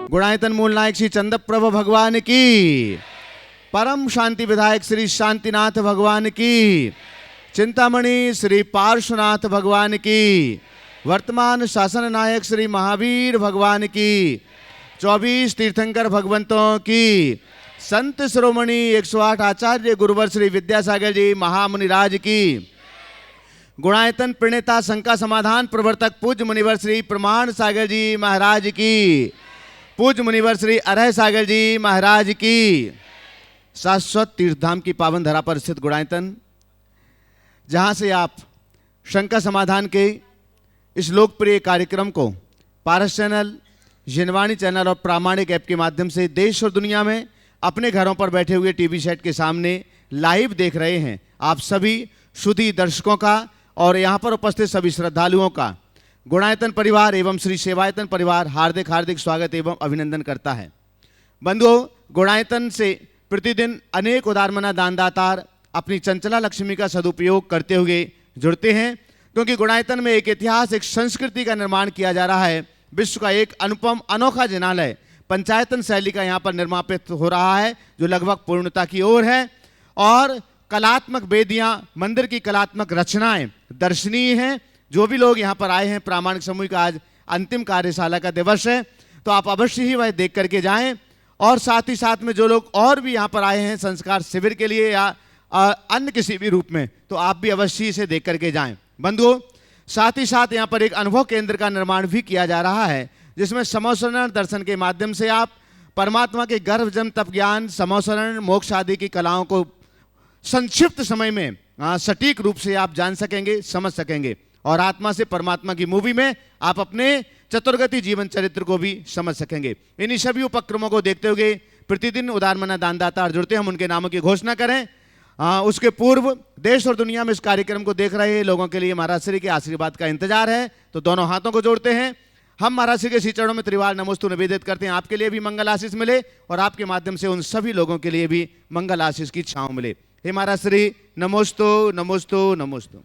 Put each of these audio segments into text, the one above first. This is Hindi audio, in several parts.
गुणायतन मूल नायक श्री चंद प्रभु भगवान की, परम शांति विधायक श्री शांतिनाथ भगवान की, चिंतामणि श्री पार्श्वनाथ भगवान की, वर्तमान शासन नायक श्री महावीर भगवान की, 24 तीर्थंकर भगवंतों की, संत शिरोमणि 108 आचार्य गुरुवर श्री विद्यासागर जी महामुनिराज की, गुणायतन प्रणेता शंका समाधान प्रवर्तक पूज्य मुनिवर श्री प्रमाण सागर जी महाराज की, पूज्य मुनिवर श्री अरह सागर जी महाराज की, शाश्वत तीर्थधाम की पावन धरा पर स्थित गुणायतन, जहां से आप शंका समाधान के इस लोकप्रिय कार्यक्रम को पारस चैनल, जिनवाणी चैनल और प्रामाणिक ऐप के माध्यम से देश और दुनिया में अपने घरों पर बैठे हुए टीवी सेट के सामने लाइव देख रहे हैं, आप सभी शुद्धि दर्शकों का और यहाँ पर उपस्थित सभी श्रद्धालुओं का गुणायतन परिवार एवं श्री सेवायतन परिवार हार्दिक हार्दिक स्वागत एवं अभिनंदन करता है। बंधुओं, गुणायतन से प्रतिदिन अनेक उदारमना दानदातार अपनी चंचला लक्ष्मी का सदुपयोग करते हुए जुड़ते हैं, क्योंकि गुणायतन में एक इतिहास, एक संस्कृति का निर्माण किया जा रहा है। विश्व का एक अनुपम अनोखा जिनालय पंचायतन शैली का यहाँ पर निर्मापित हो रहा है, जो लगभग पूर्णता की ओर है, और कलात्मक वेदियाँ, मंदिर की कलात्मक रचनाएं दर्शनीय हैं। जो भी लोग यहाँ पर आए हैं, प्रामाणिक समूह का आज अंतिम कार्यशाला का दिवस है, तो आप अवश्य ही वह देख करके जाएं, और साथ ही साथ में जो लोग और भी यहाँ पर आए हैं संस्कार शिविर के लिए या अन्य किसी भी रूप में, तो आप भी अवश्य इसे देख करके जाएं। बंधुओं, साथ ही साथ यहाँ पर एक अनुभव केंद्र का निर्माण भी किया जा रहा है, जिसमें समोसरण दर्शन के माध्यम से आप परमात्मा के गर्भ जन्म तप ज्ञान, समोसरण, मोक्ष आदि की कलाओं को संक्षिप्त समय में सटीक रूप से आप जान सकेंगे, समझ सकेंगे, और आत्मा से परमात्मा की मूवी में आप अपने चतुर्गति जीवन चरित्र को भी समझ सकेंगे। इन्हीं सभी उपक्रमों को देखते हुए प्रतिदिन उदारमना दानदाता जुड़ते हैं, हम उनके नामों की घोषणा करें। उसके पूर्व देश और दुनिया में इस कार्यक्रम को देख रहे लोगों के लिए महाराज श्री के आशीर्वाद का इंतजार है, तो दोनों हाथों को जोड़ते हैं। हम महाराज श्री के श्री चरणों में त्रिवार नमोस्तु निवेदित करते हैं, आपके लिए भी मंगल आशीष मिले और आपके माध्यम से उन सभी लोगों के लिए भी मंगल आशीष की छांव मिले। हे महाराज श्री, नमोस्तु नमोस्तु नमोस्तु।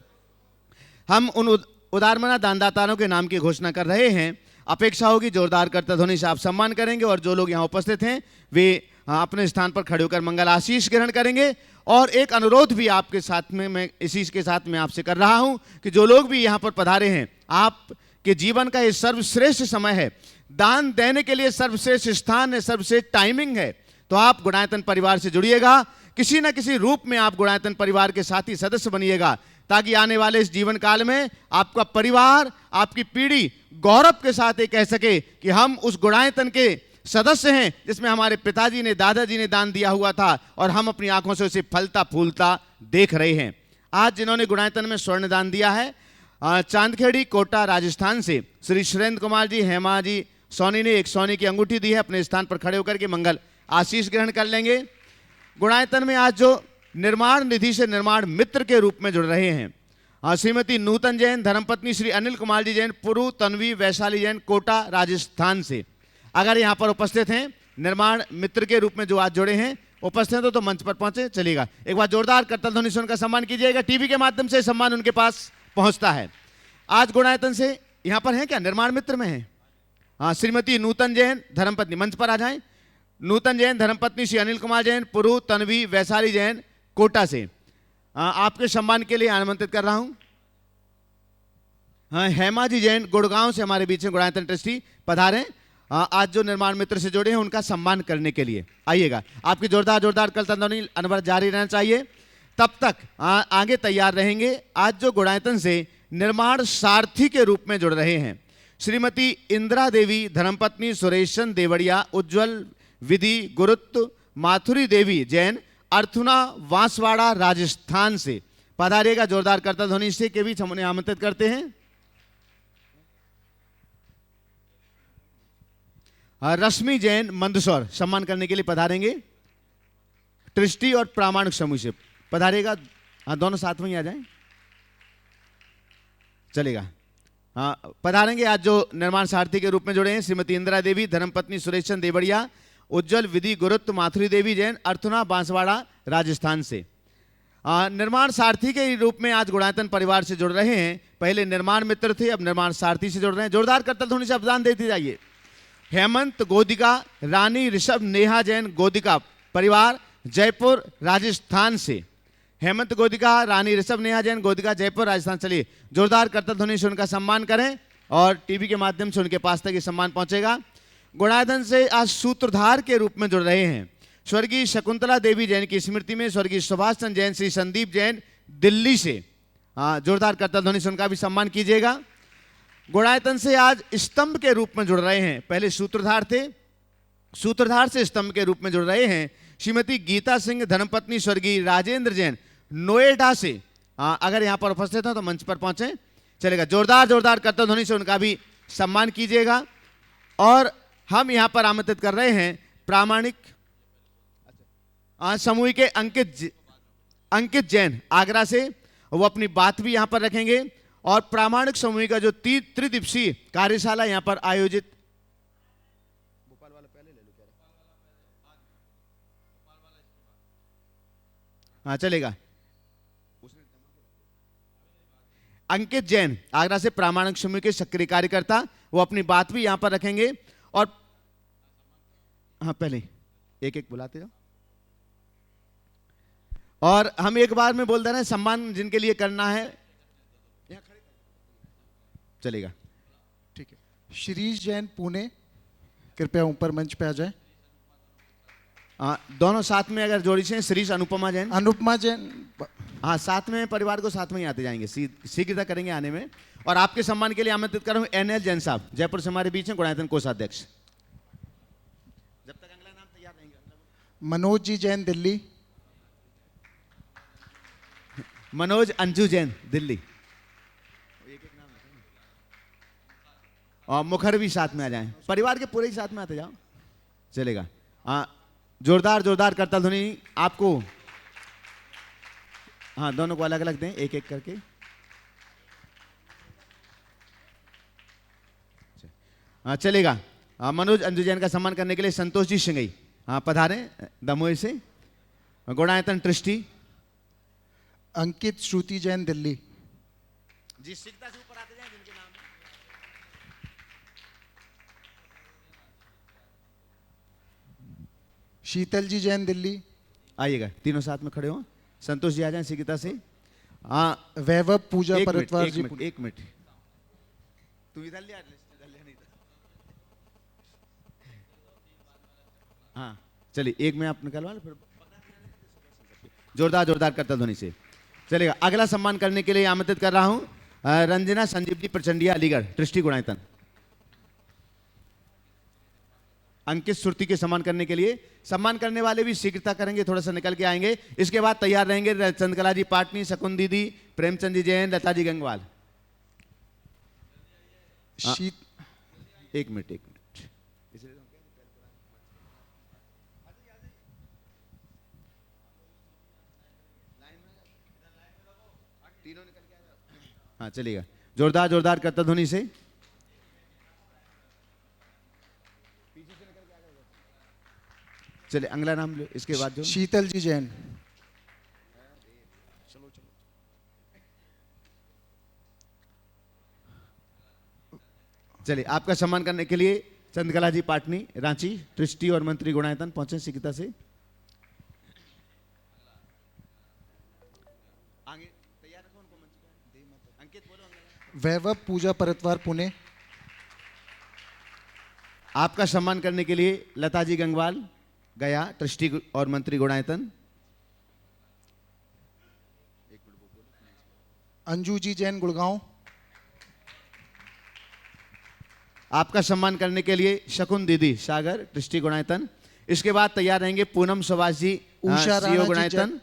हम उन उदारमना दानदाताओं के नाम की घोषणा कर रहे हैं। अपेक्षा होगी जोरदार करता ध्वनि से आप सम्मान करेंगे, और जो लोग यहाँ उपस्थित हैं वे अपने स्थान पर खड़े होकर मंगल आशीष ग्रहण करेंगे। और एक अनुरोध भी आपके साथ में मैं इसी के साथ में आपसे कर रहा हूं कि जो लोग भी यहाँ पर पधारे हैं, आपके जीवन का ये सर्वश्रेष्ठ समय है, दान देने के लिए सर्वश्रेष्ठ स्थान है, सर्वश्रेष्ठ टाइमिंग है, तो आप गुणायतन परिवार से जुड़िएगा, किसी न किसी रूप में आप गुणायतन परिवार के साथी सदस्य बनिएगा, ताकि आने वाले इस जीवन काल में आपका परिवार, आपकी पीढ़ी गौरव के साथ ये कह सके कि हम उस गुणायतन के सदस्य हैं जिसमें हमारे पिताजी ने, दादाजी ने दान दिया हुआ था, और हम अपनी आंखों से उसे फलता फूलता देख रहे हैं। आज जिन्होंने गुणायतन में स्वर्ण दान दिया है, चांदखेड़ी कोटा राजस्थान से श्री सुरेंद्र कुमार जी, हेमा जी सोनी ने एक सोने की अंगूठी दी है, अपने स्थान पर खड़े होकर के मंगल आशीष ग्रहण कर लेंगे। गुणायतन में आज जो निर्माण निधि से निर्माण मित्र के रूप में जुड़ रहे हैं, श्रीमती नूतन जैन, धर्मपत्नी श्री अनिल कुमार जी जैन, पुरु तन्वी वैशाली जैन, कोटा राजस्थान से, अगर यहाँ पर उपस्थित हैं, निर्माण मित्र के रूप में जो आज जुड़े हैं, उपस्थित हो तो मंच पर पहुंचे, चलेगा। एक बार जोरदार करतल ध्वनि से उनका सम्मान कीजिएगा, टीवी के माध्यम से सम्मान उनके पास पहुंचता है। आज गुणायतन से यहाँ पर हैं क्या, निर्माण मित्र में हैं? हाँ, श्रीमती नूतन जैन धर्मपत्नी, मंच पर आ जाएं। नूतन जैन धर्मपत्नी श्री अनिल कुमार जैन, पुरु तन्वी वैशाली जैन, कोटा से, आपके सम्मान के लिए आमंत्रित कर रहा हूं। हाँ, हेमा जी जैन गुड़गांव से हमारे बीच में गुणायतन ट्रस्टी पधारे, आज जो निर्माण मित्र से जुड़े हैं उनका सम्मान करने के लिए आइएगा। आपकी जोरदार जोरदार करतल ध्वनि अनवरत जारी रहना चाहिए, तब तक आगे तैयार रहेंगे। आज जो गुणायतन से निर्माण सारथी के रूप में जुड़ रहे हैं, श्रीमती इंदिरा देवी धर्मपत्नी सुरेशन देवड़िया, उज्जवल विधि गुरुत्व माथुरी देवी जैन, अर्थुना बांसवाड़ा राजस्थान से पधारिएगा। जोरदार करतल ध्वनि से के बीच हम उन्हें आमंत्रित करते हैं। रश्मि जैन मंदसौर सम्मान करने के लिए पधारेंगे, ट्रस्टी और प्रामाणिक समूह से पधारेगा। हाँ, दोनों साथ में ही आ जाएं, चलेगा। हाँ, पधारेंगे आज जो निर्माण सारथी के रूप में जुड़े हैं, श्रीमती इंदिरा देवी धर्मपत्नी सुरेशन देवड़िया, उज्जवल विधि गुरुत्व माथुरी देवी जैन, अर्थुना बांसवाड़ा राजस्थान से। निर्माण सारथी के रूप में आज गुणायतन परिवार से जुड़ रहे हैं। पहले निर्माण मित्र थे, अब निर्माण सारथी से जुड़ रहे हैं। जोरदार करतल ध्वनि से अवदान देते जाइए। हेमंत गोदिका रानी ऋषभ नेहा जैन गोदिका परिवार जयपुर राजस्थान से। हेमंत गोदिका रानी ऋषभ नेहा जैन गोदिका जयपुर राजस्थान। चलिए जोरदार करतल ध्वनि से उनका सम्मान करें और टीवी के माध्यम से उनके पास तक ये सम्मान पहुंचेगा। गुणायतन से आज सूत्रधार के रूप में जुड़ रहे हैं स्वर्गीय शकुंतला देवी जैन की स्मृति में स्वर्गीय सुभाष चंद्र जैन श्री संदीप जैन दिल्ली से। जोरदार करतल ध्वनि से उनका भी सम्मान कीजिएगा। गुणायतन से आज स्तंभ के रूप में जुड़ रहे हैं, पहले सूत्रधार थे, सूत्रधार से स्तंभ के रूप में जुड़ रहे हैं श्रीमती गीता सिंह धर्मपत्नी स्वर्गीय राजेंद्र जैन नोएडा से। अगर यहां पर उपस्थित हो तो मंच पर पहुंचे, चलेगा। जोरदार करतल ध्वनि से उनका भी सम्मान कीजिएगा। और हम यहां पर आमंत्रित कर रहे हैं प्रामाणिक समूह के अंकित जैन आगरा से, वो अपनी बात भी यहां पर रखेंगे। और प्रामाणिक समूह का जो त्रिदिवसीय कार्यशाला यहां पर आयोजित, भोपाल वाला पहले ले लो क्या, हाँ चलेगा। अंकित जैन आगरा से प्रामाणिक समूह के सक्रिय कार्यकर्ता, वो अपनी बात भी यहां पर रखेंगे। और हाँ पहले एक एक बुलाते जाओ और हम एक बार में बोल दे रहे हैं सम्मान जिनके लिए करना है, चलेगा। ठीक है। शिरीष जैन पुणे, कृपया ऊपर मंच पे आ जाए। दोनों साथ में अगर जोड़ी से, शिरीष अनुपमा जैन, अनुपमा जैन, हाँ साथ में, परिवार को साथ में ही आते जाएंगे, शीघ्रता करेंगे आने में। और आपके सम्मान के लिए आमंत्रित कर रहा हूं एनएल जैन साहब, जयपुर से हमारे बीच में, गुणायतन कोषाध्यक्ष। जब तक अगला नाम तैयार रहेंगे। मनोज जी जैन दिल्ली, मनोज अंजू जैन दिल्ली, और मुखर भी साथ में आ जाएं, परिवार के पूरे ही साथ में आते जाओ, चलेगा। जोरदार करतल ध्वनि आपको, हाँ दोनों को अलग अलग दें एक एक करके। हाँ चलेगा। मनोज अंजू जैन का सम्मान करने के लिए संतोष जी सिंगई पधारें दमोह से। गुणायतन ट्रस्टी अंकित श्रुति जैन दिल्ली। जी शीघ्रता से ऊपर आते जाएं जिनके नाम। शीतल जी जैन दिल्ली, आइएगा, तीनों साथ में खड़े हो। संतोष जी आ जाएं शीघ्रता से। वैभव पूजा परतवार जी। एक मिनट तू इधर ले, नहीं था। हाँ चलिए, एक में आप निकलवा लो, फिर जोरदार करतल ध्वनि से चलेगा। अगला सम्मान करने के लिए आमंत्रित कर रहा हूं रंजना संजीव जी प्रचंडिया अलीगढ़, ट्रस्टी गुणायतन। अंकित श्रुति के सम्मान करने के लिए, सम्मान करने वाले भी शीघ्रता करेंगे, थोड़ा सा निकल के आएंगे। इसके बाद तैयार रहेंगे चंद्रकला जी पाटनी, शकुन दीदी, प्रेमचंद जी जैन, लता जी गंगवाल। एक मिनट हाँ चलिएगा। जोरदार करतल ध्वनि से। चलिए अगला नाम लो, इसके बाद जो शीतल जी जैन। चलिए आपका सम्मान करने के लिए चंद्रकला जी पाटनी रांची, ट्रस्टी और मंत्री गुणायतन पहुंचे शीघ्रता से। आगे तैयार रखो उनको मंच पे। अंकित बोलो। वैभव पूजा परतवार पुणे। आपका सम्मान करने के लिए लता जी गंगवाल गया, ट्रस्टी और मंत्री गुणायतन। अंजू जी जैन गुड़गांव। आपका सम्मान करने के लिए शकुन दीदी सागर, ट्रस्टी गुणायतन। इसके बाद तैयार रहेंगे पूनम सुभाष जी, उषा सीओ गुणायतन,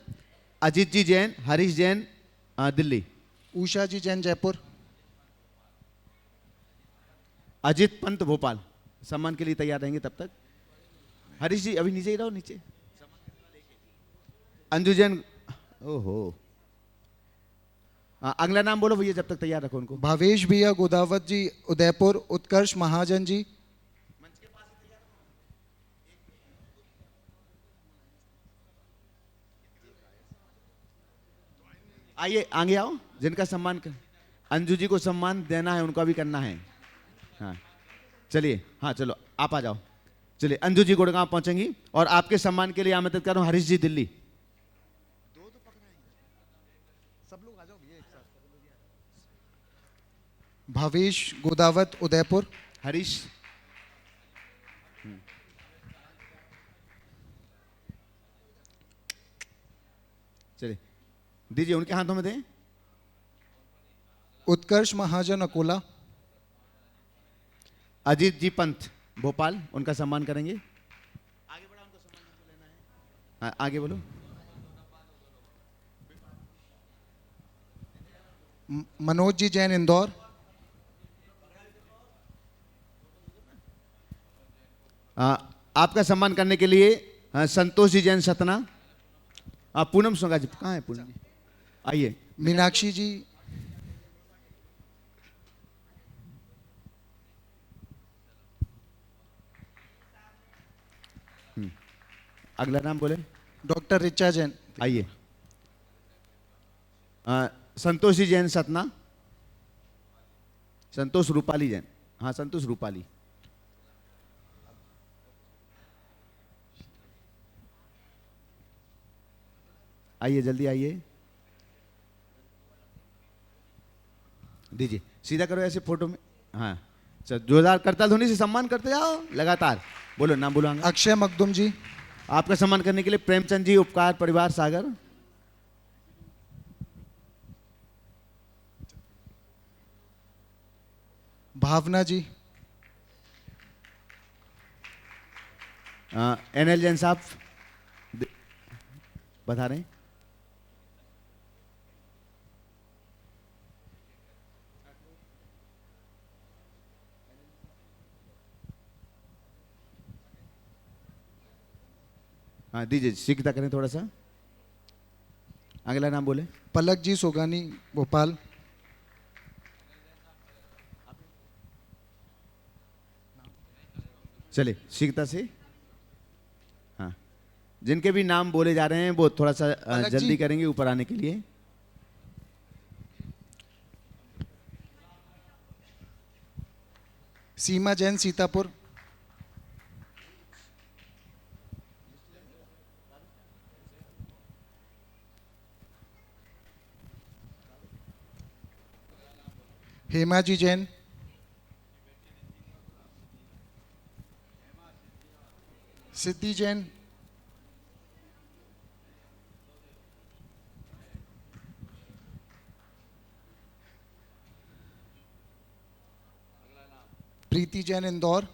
अजीत जी जैन, हरीश जैन दिल्ली, उषा जी जैन जयपुर, अजीत पंत भोपाल। सम्मान के लिए तैयार रहेंगे तब तक। हरीश जी अभी नीचे ही रहो, नीचे। अंजू जैन, ओहो अगला नाम बोलो भैया, जब तक तैयार रखो उनको। भावेश भैया गोदावत जी उदयपुर, उत्कर्ष महाजन जी। आइए आगे आओ, जिनका सम्मान कर, अंजू जी को सम्मान देना है, उनका भी करना है। हाँ चलिए, हाँ चलो आप आ जाओ। चलिए, अंजू जी गुड़गांव पहुंचेंगी और आपके सम्मान के लिए आमंत्रित कर रहा हूं हरीश जी दिल्ली। भावेश गोदावत उदयपुर। हरीश, चलिए दीजिए, उनके हाथों में दें। उत्कर्ष महाजन अकोला। अजीत जी पंत भोपाल, उनका सम्मान करेंगे। आगे बढ़ा, उनको सम्मान हमको लेना है। हाँ, आगे बोलो। मनोज जी जैन इंदौर। आपका सम्मान करने के लिए संतोष जी जैन सतना। पूनम सोगा जी, कहाँ है पूनम जी? आइए। मीनाक्षी जी। अगला नाम बोले। डॉक्टर रिचा जैन। आइए। संतोष जी जैन सतना। संतोष रूपाली जैन, हाँ संतोष रूपाली। आइए, जल्दी आइए। दीजिए, सीधा करो ऐसे फोटो में। हाँ, चल जोरदार करताल ध्वनि से सम्मान करते जाओ लगातार। बोलो, नाम बोलो। अक्षय मखदुम जी। आपका सम्मान करने के लिए प्रेमचंद जी उपकार परिवार सागर। भावना जी। एनएल जैन साहब बता रहे हैं। हाँ दीजिए, सीखता करें थोड़ा सा। अगला नाम बोले। पलक जी सोगानी भोपाल। चलिए, सीखता से। हाँ, जिनके भी नाम बोले जा रहे हैं वो थोड़ा सा जल्दी करेंगे ऊपर आने के लिए। सीमा जैन सीतापुर। हेमा जी जैन। सिद्धि जैन। प्रीति जैन इंदौर।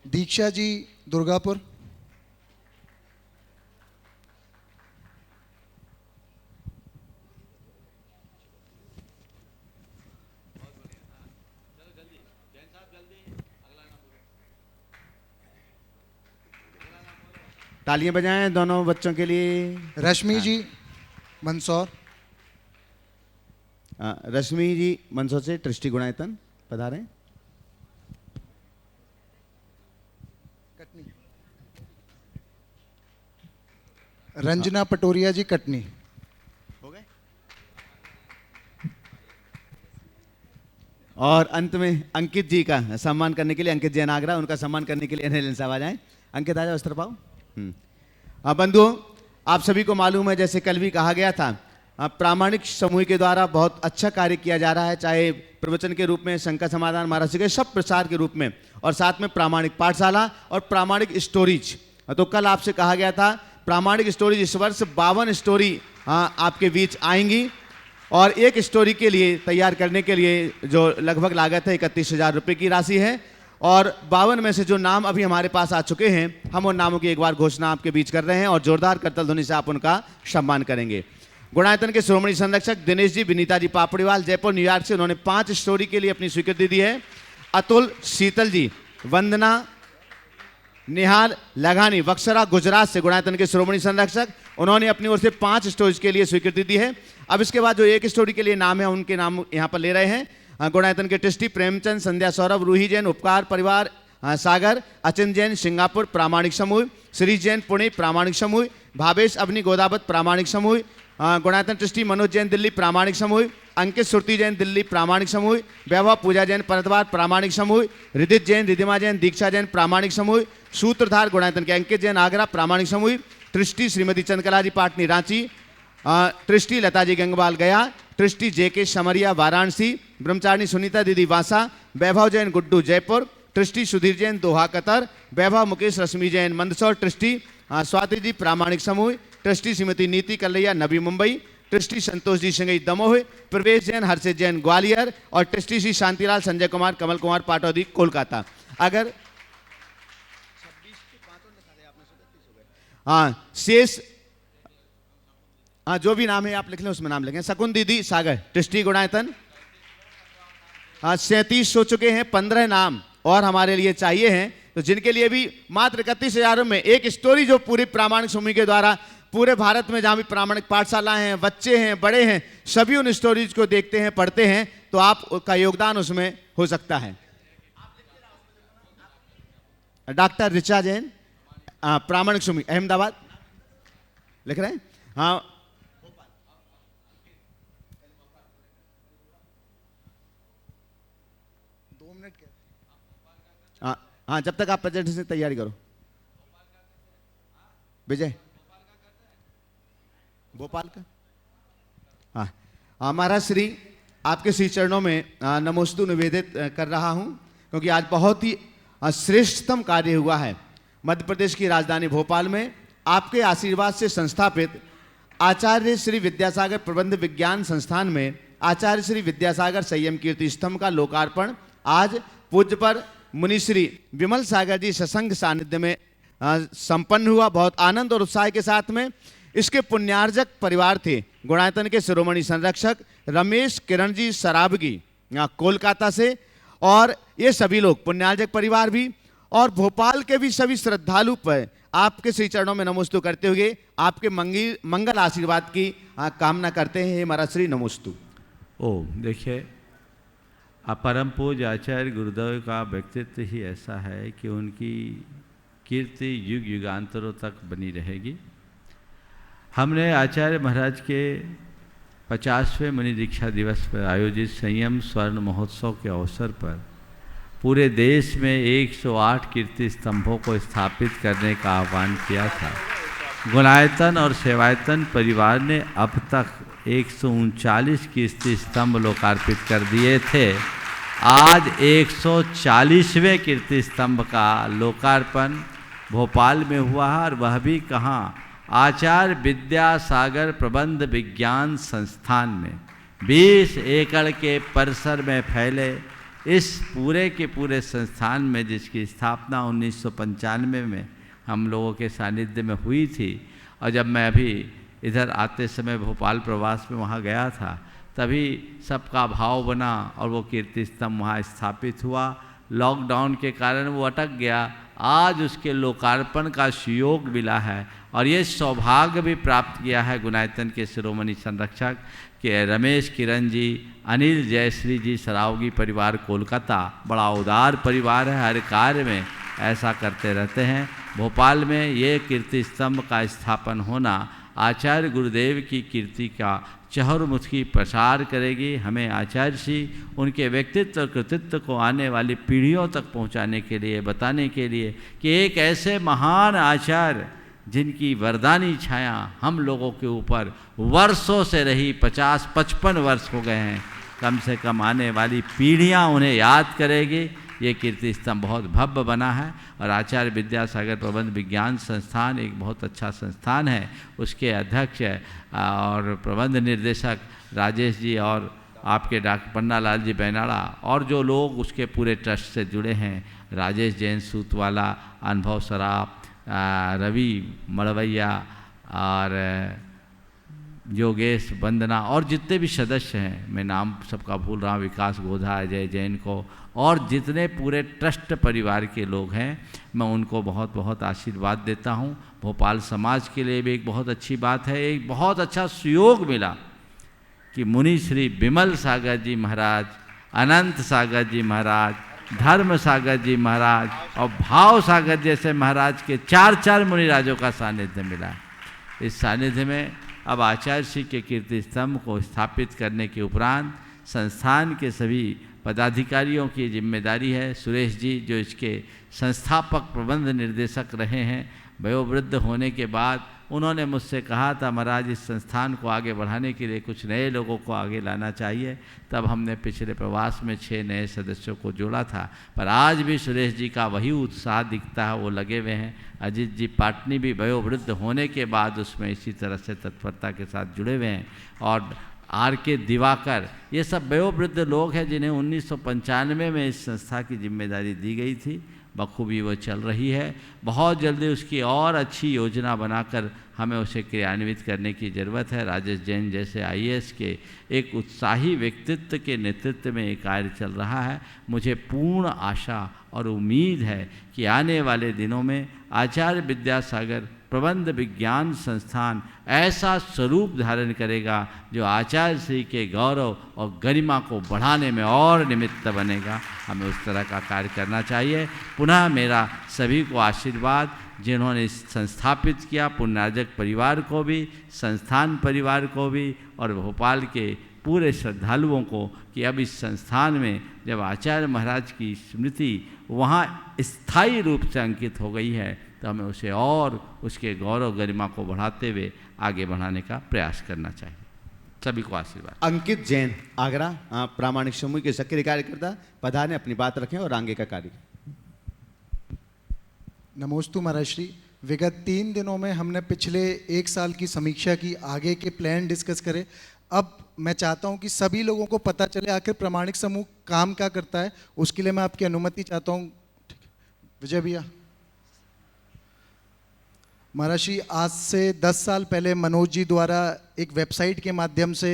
दीक्षा जी दुर्गापुर। तालियां बजाएं दोनों बच्चों के लिए। रश्मि जी मंदसौर। रश्मि जी मंदसौर से ट्रस्टी गुणायतन पधारें। रंजना पटोरिया जी कटनी। हो गए। और अंत में अंकित जी का सम्मान करने के लिए अंकित जैन आगरा, उनका सम्मान करने के लिए एनएल साहब आ जाएं। अंकित आ जाओ, वस्त्र पाओ। बंधुओं, आप सभी को मालूम है, जैसे कल भी कहा गया था, प्रामाणिक समूह के द्वारा बहुत अच्छा कार्य किया जा रहा है, चाहे प्रवचन के रूप में, शंका समाधान, महाराज के सब प्रसार के रूप में, और साथ में प्रामाणिक पाठशाला और प्रामाणिक स्टोरीज। तो कल आपसे कहा गया था प्रामाणिक स्टोरीज इस वर्ष 52 स्टोरी आपके बीच आएंगी, और एक स्टोरी के लिए तैयार करने के लिए जो लगभग लागत है 31,000 रुपये की राशि है, और 52 में से जो नाम अभी हमारे पास आ चुके हैं, हम उन नामों की एक बार घोषणा आपके बीच कर रहे हैं और जोरदार करताल ध्वनि से आप उनका सम्मान करेंगे। गुणायतन के श्रोमणी संरक्षक दिनेश जी, विनीता जी पापड़ीवाल जयपुर न्यूयॉर्क से, उन्होंने 5 स्टोरी के लिए अपनी स्वीकृति दी है। अतुल शीतल जी, वंदना निहाल लगानी बक्सरा गुजरात से गुणायतन के श्रोमणी संरक्षक, उन्होंने अपनी ओर से 5 स्टोरीज के लिए स्वीकृति दी है। अब इसके बाद जो एक स्टोरी के लिए नाम है उनके नाम यहाँ पर ले रहे हैं। गुणायतन के ट्रस्टी प्रेमचंद, संध्या सौरभ, रूही जैन, उपकार परिवार सागर, अचिंत जैन सिंगापुर प्रामाणिक समूह, श्री जैन पुणे प्रामाणिक समूह, भावेश अवनी गोदावत प्रामाणिक समूह, गुणायतन ट्रस्टी मनोज जैन दिल्ली प्रामाणिक समूह, अंकित सुरती जैन दिल्ली प्रामाणिक समूह, वैभव पूजा जैन परतवार प्रामाणिक समूह, रिदित जैन, रिधिमा जैन, दीक्षा जैन प्रामाणिक समूह, सूत्रधार गुणायतन के अंकित जैन आगरा प्रामाणिक समूह, trustee Shrimati Chandrakala ji Patni Ranchi, trustee Lata ji Gangwal Gaya, trustee JK Samaria Varanasi, ब्रह्मचारिणी सुनीता दीदी वासा, Vaibhav Jain Guddu Jaipur, trustee Sudhir Jain Doha Qatar, Vaibhav Mukesh Rashmi Jain Mandsaur, trustee Swati ji Pramanik समूह, ट्रस्टी श्रीमती नीति कल्लैया नवी मुंबई, ट्रस्टी संतोष जी सिंगई दमोह, प्रवेश जैन हर्षित जैन ग्वालियर और ट्रस्टी श्री शांतिलाल संजय कुमार कमल कुमार पाटौदी कोलकाता। अगर शेष जो भी नाम है आप लिख लें, उसमें नाम लिखें। शकुन दीदी सागर ट्रस्टी गुणायतन 37 हो चुके हैं, 15 नाम और हमारे लिए चाहिए हैं, तो जिनके लिए भी मात्र 31,000 में एक स्टोरी जो पूरी प्रामाणिक समूह के द्वारा पूरे भारत में जहाँ भी प्रामाणिक पाठशालाएं हैं, बच्चे हैं, बड़े हैं, सभी उन स्टोरीज को देखते हैं, पढ़ते हैं, तो आपका योगदान उसमें हो सकता है। डॉक्टर ऋचा जैन प्रामाणिक समूह अहमदाबाद लिख रहे हैं। हाँ, हाँ, जब तक आप प्रेजेंटेशन तैयारी करो। विजय भोपाल का, हाँ, महाराज श्री आपके श्री चरणों में नमोस्तु निवेदित कर रहा हूं, क्योंकि आज बहुत ही श्रेष्ठतम कार्य हुआ है। मध्य प्रदेश की राजधानी भोपाल में आपके आशीर्वाद से संस्थापित आचार्य श्री विद्यासागर प्रबंध विज्ञान संस्थान में आचार्य श्री विद्यासागर संयम कीर्ति स्तंभ का लोकार्पण आज पूज्य पर मुनिश्री विमल सागर जी सत्संग सानिध्य में संपन्न हुआ। बहुत आनंद और उत्साह के साथ में इसके पुण्यार्जक परिवार थे गुणायतन के शिरोमणि संरक्षक रमेश किरण जी सराबगी कोलकाता से, और ये सभी लोग पुण्यार्जक परिवार भी और भोपाल के भी सभी श्रद्धालु पर आपके श्री चरणों में नमोस्तु करते हुए आपके मंगल आशीर्वाद की कामना करते हैं। महाराज श्री नमोस्तु। ओम। देखिए, परम पूज्य आचार्य गुरुदेव का व्यक्तित्व ही ऐसा है कि उनकी कीर्ति युग युगांतरों तक बनी रहेगी। हमने आचार्य महाराज के 50वें मुनि दीक्षा दिवस पर आयोजित संयम स्वर्ण महोत्सव के अवसर पर पूरे देश में 108 कीर्ति स्तंभों को स्थापित करने का आह्वान किया था। गुणायतन और सेवायतन परिवार ने अब तक 139 कीर्ति स्तंभ लोकार्पित कर दिए थे। आज 140वें कीर्ति स्तंभ का लोकार्पण भोपाल में हुआ है, और वह भी कहाँ, आचार्य विद्यासागर प्रबंध विज्ञान संस्थान में 20 एकड़ के परिसर में फैले इस पूरे के पूरे संस्थान में, जिसकी स्थापना 1995 में हम लोगों के सानिध्य में हुई थी। और जब मैं अभी इधर आते समय भोपाल प्रवास में वहाँ गया था, तभी सबका भाव बना और वो कीर्ति स्तंभ वहाँ स्थापित हुआ। लॉकडाउन के कारण वो अटक गया, आज उसके लोकार्पण का सुयोग मिला है, और ये सौभाग्य भी प्राप्त किया है गुणायतन के शिरोमणि संरक्षक के रमेश किरण जी, अनिल जयश्री जी सरावगी परिवार कोलकाता। बड़ा उदार परिवार है, हर कार्य में ऐसा करते रहते हैं। भोपाल में ये कीर्ति स्तंभ का स्थापन होना आचार्य गुरुदेव की कीर्ति का चहुर्मुखी प्रसार करेगी। हमें आचार्य श्री उनके व्यक्तित्व और कृतित्व को आने वाली पीढ़ियों तक पहुंचाने के लिए, बताने के लिए कि एक ऐसे महान आचार्य जिनकी वरदानी छाया हम लोगों के ऊपर वर्षों से रही, 50-55 वर्ष हो गए हैं, कम से कम आने वाली पीढ़ियां उन्हें याद करेगी। ये कीर्ति स्तंभ बहुत भव्य बना है, और आचार्य विद्यासागर प्रबंध विज्ञान संस्थान एक बहुत अच्छा संस्थान है। उसके अध्यक्ष और प्रबंध निर्देशक राजेश जी और आपके डॉक्टर पन्नालाल जी बैनाड़ा, और जो लोग उसके पूरे ट्रस्ट से जुड़े हैं, राजेश जैन सूतवाला, अनुभव सराफ, रवि मड़वैया और योगेश वंदना, और जितने भी सदस्य हैं, मैं नाम सबका भूल रहा हूँ, विकास गोधा, अजय जैन को, और जितने पूरे ट्रस्ट परिवार के लोग हैं, मैं उनको बहुत बहुत आशीर्वाद देता हूँ। भोपाल समाज के लिए भी एक बहुत अच्छी बात है, एक बहुत अच्छा सुयोग मिला कि मुनि श्री विमल सागर जी महाराज, अनंत सागर जी महाराज, धर्म सागर जी महाराज और भाव सागर जैसे महाराज के 4 मुनिराजों का सानिध्य मिला। इस सानिध्य में अब आचार्य श्री के कीर्ति स्तंभ को स्थापित करने के उपरांत संस्थान के सभी पदाधिकारियों की जिम्मेदारी है। सुरेश जी जो इसके संस्थापक प्रबंध निर्देशक रहे हैं, वयोवृद्ध होने के बाद उन्होंने मुझसे कहा था महाराज इस संस्थान को आगे बढ़ाने के लिए कुछ नए लोगों को आगे लाना चाहिए। तब हमने पिछले प्रवास में 6 नए सदस्यों को जोड़ा था, पर आज भी सुरेश जी का वही उत्साह दिखता है, वो लगे हुए हैं। अजीत जी पाटनी भी वयोवृद्ध होने के बाद उसमें इसी तरह से तत्परता के साथ जुड़े हुए हैं। और RK दिवाकर, ये सब वयोवृद्ध लोग हैं जिन्हें 1995 में इस संस्था की जिम्मेदारी दी गई थी। बखूबी वो चल रही है। बहुत जल्दी उसकी और अच्छी योजना बनाकर हमें उसे क्रियान्वित करने की ज़रूरत है। राजेश जैन जैसे IAS के एक उत्साही व्यक्तित्व के नेतृत्व में ये कार्य चल रहा है। मुझे पूर्ण आशा और उम्मीद है कि आने वाले दिनों में आचार्य विद्यासागर प्रबंध विज्ञान संस्थान ऐसा स्वरूप धारण करेगा जो आचार्य श्री के गौरव और गरिमा को बढ़ाने में और निमित्त बनेगा। हमें उस तरह का कार्य करना चाहिए। पुनः मेरा सभी को आशीर्वाद, जिन्होंने संस्थापित किया, पुण्यार्जक परिवार को भी, संस्थान परिवार को भी और भोपाल के पूरे श्रद्धालुओं को, कि अब इस संस्थान में जब आचार्य महाराज की स्मृति वहाँ स्थायी रूप से अंकित हो गई है तो हमें उसे और उसके गौरव गरिमा को बढ़ाते हुए आगे बढ़ाने का प्रयास करना चाहिए। सभी को आशीर्वाद। अंकित जैन आगरा प्रामाणिक समूह के सक्रिय कार्यकर्ता पधार ने अपनी बात रखें और आगे का कार्य। नमोस्तु महाराज श्री। विगत 3 दिनों में हमने पिछले 1 साल की समीक्षा की, आगे के प्लान डिस्कस करे। अब मैं चाहता हूं कि सभी लोगों को पता चले आखिर प्रामाणिक समूह काम क्या करता है। उसके लिए मैं आपकी अनुमति चाहता हूं। विजय भैया। महाराज श्री, आज से 10 साल पहले मनोज जी द्वारा एक वेबसाइट के माध्यम से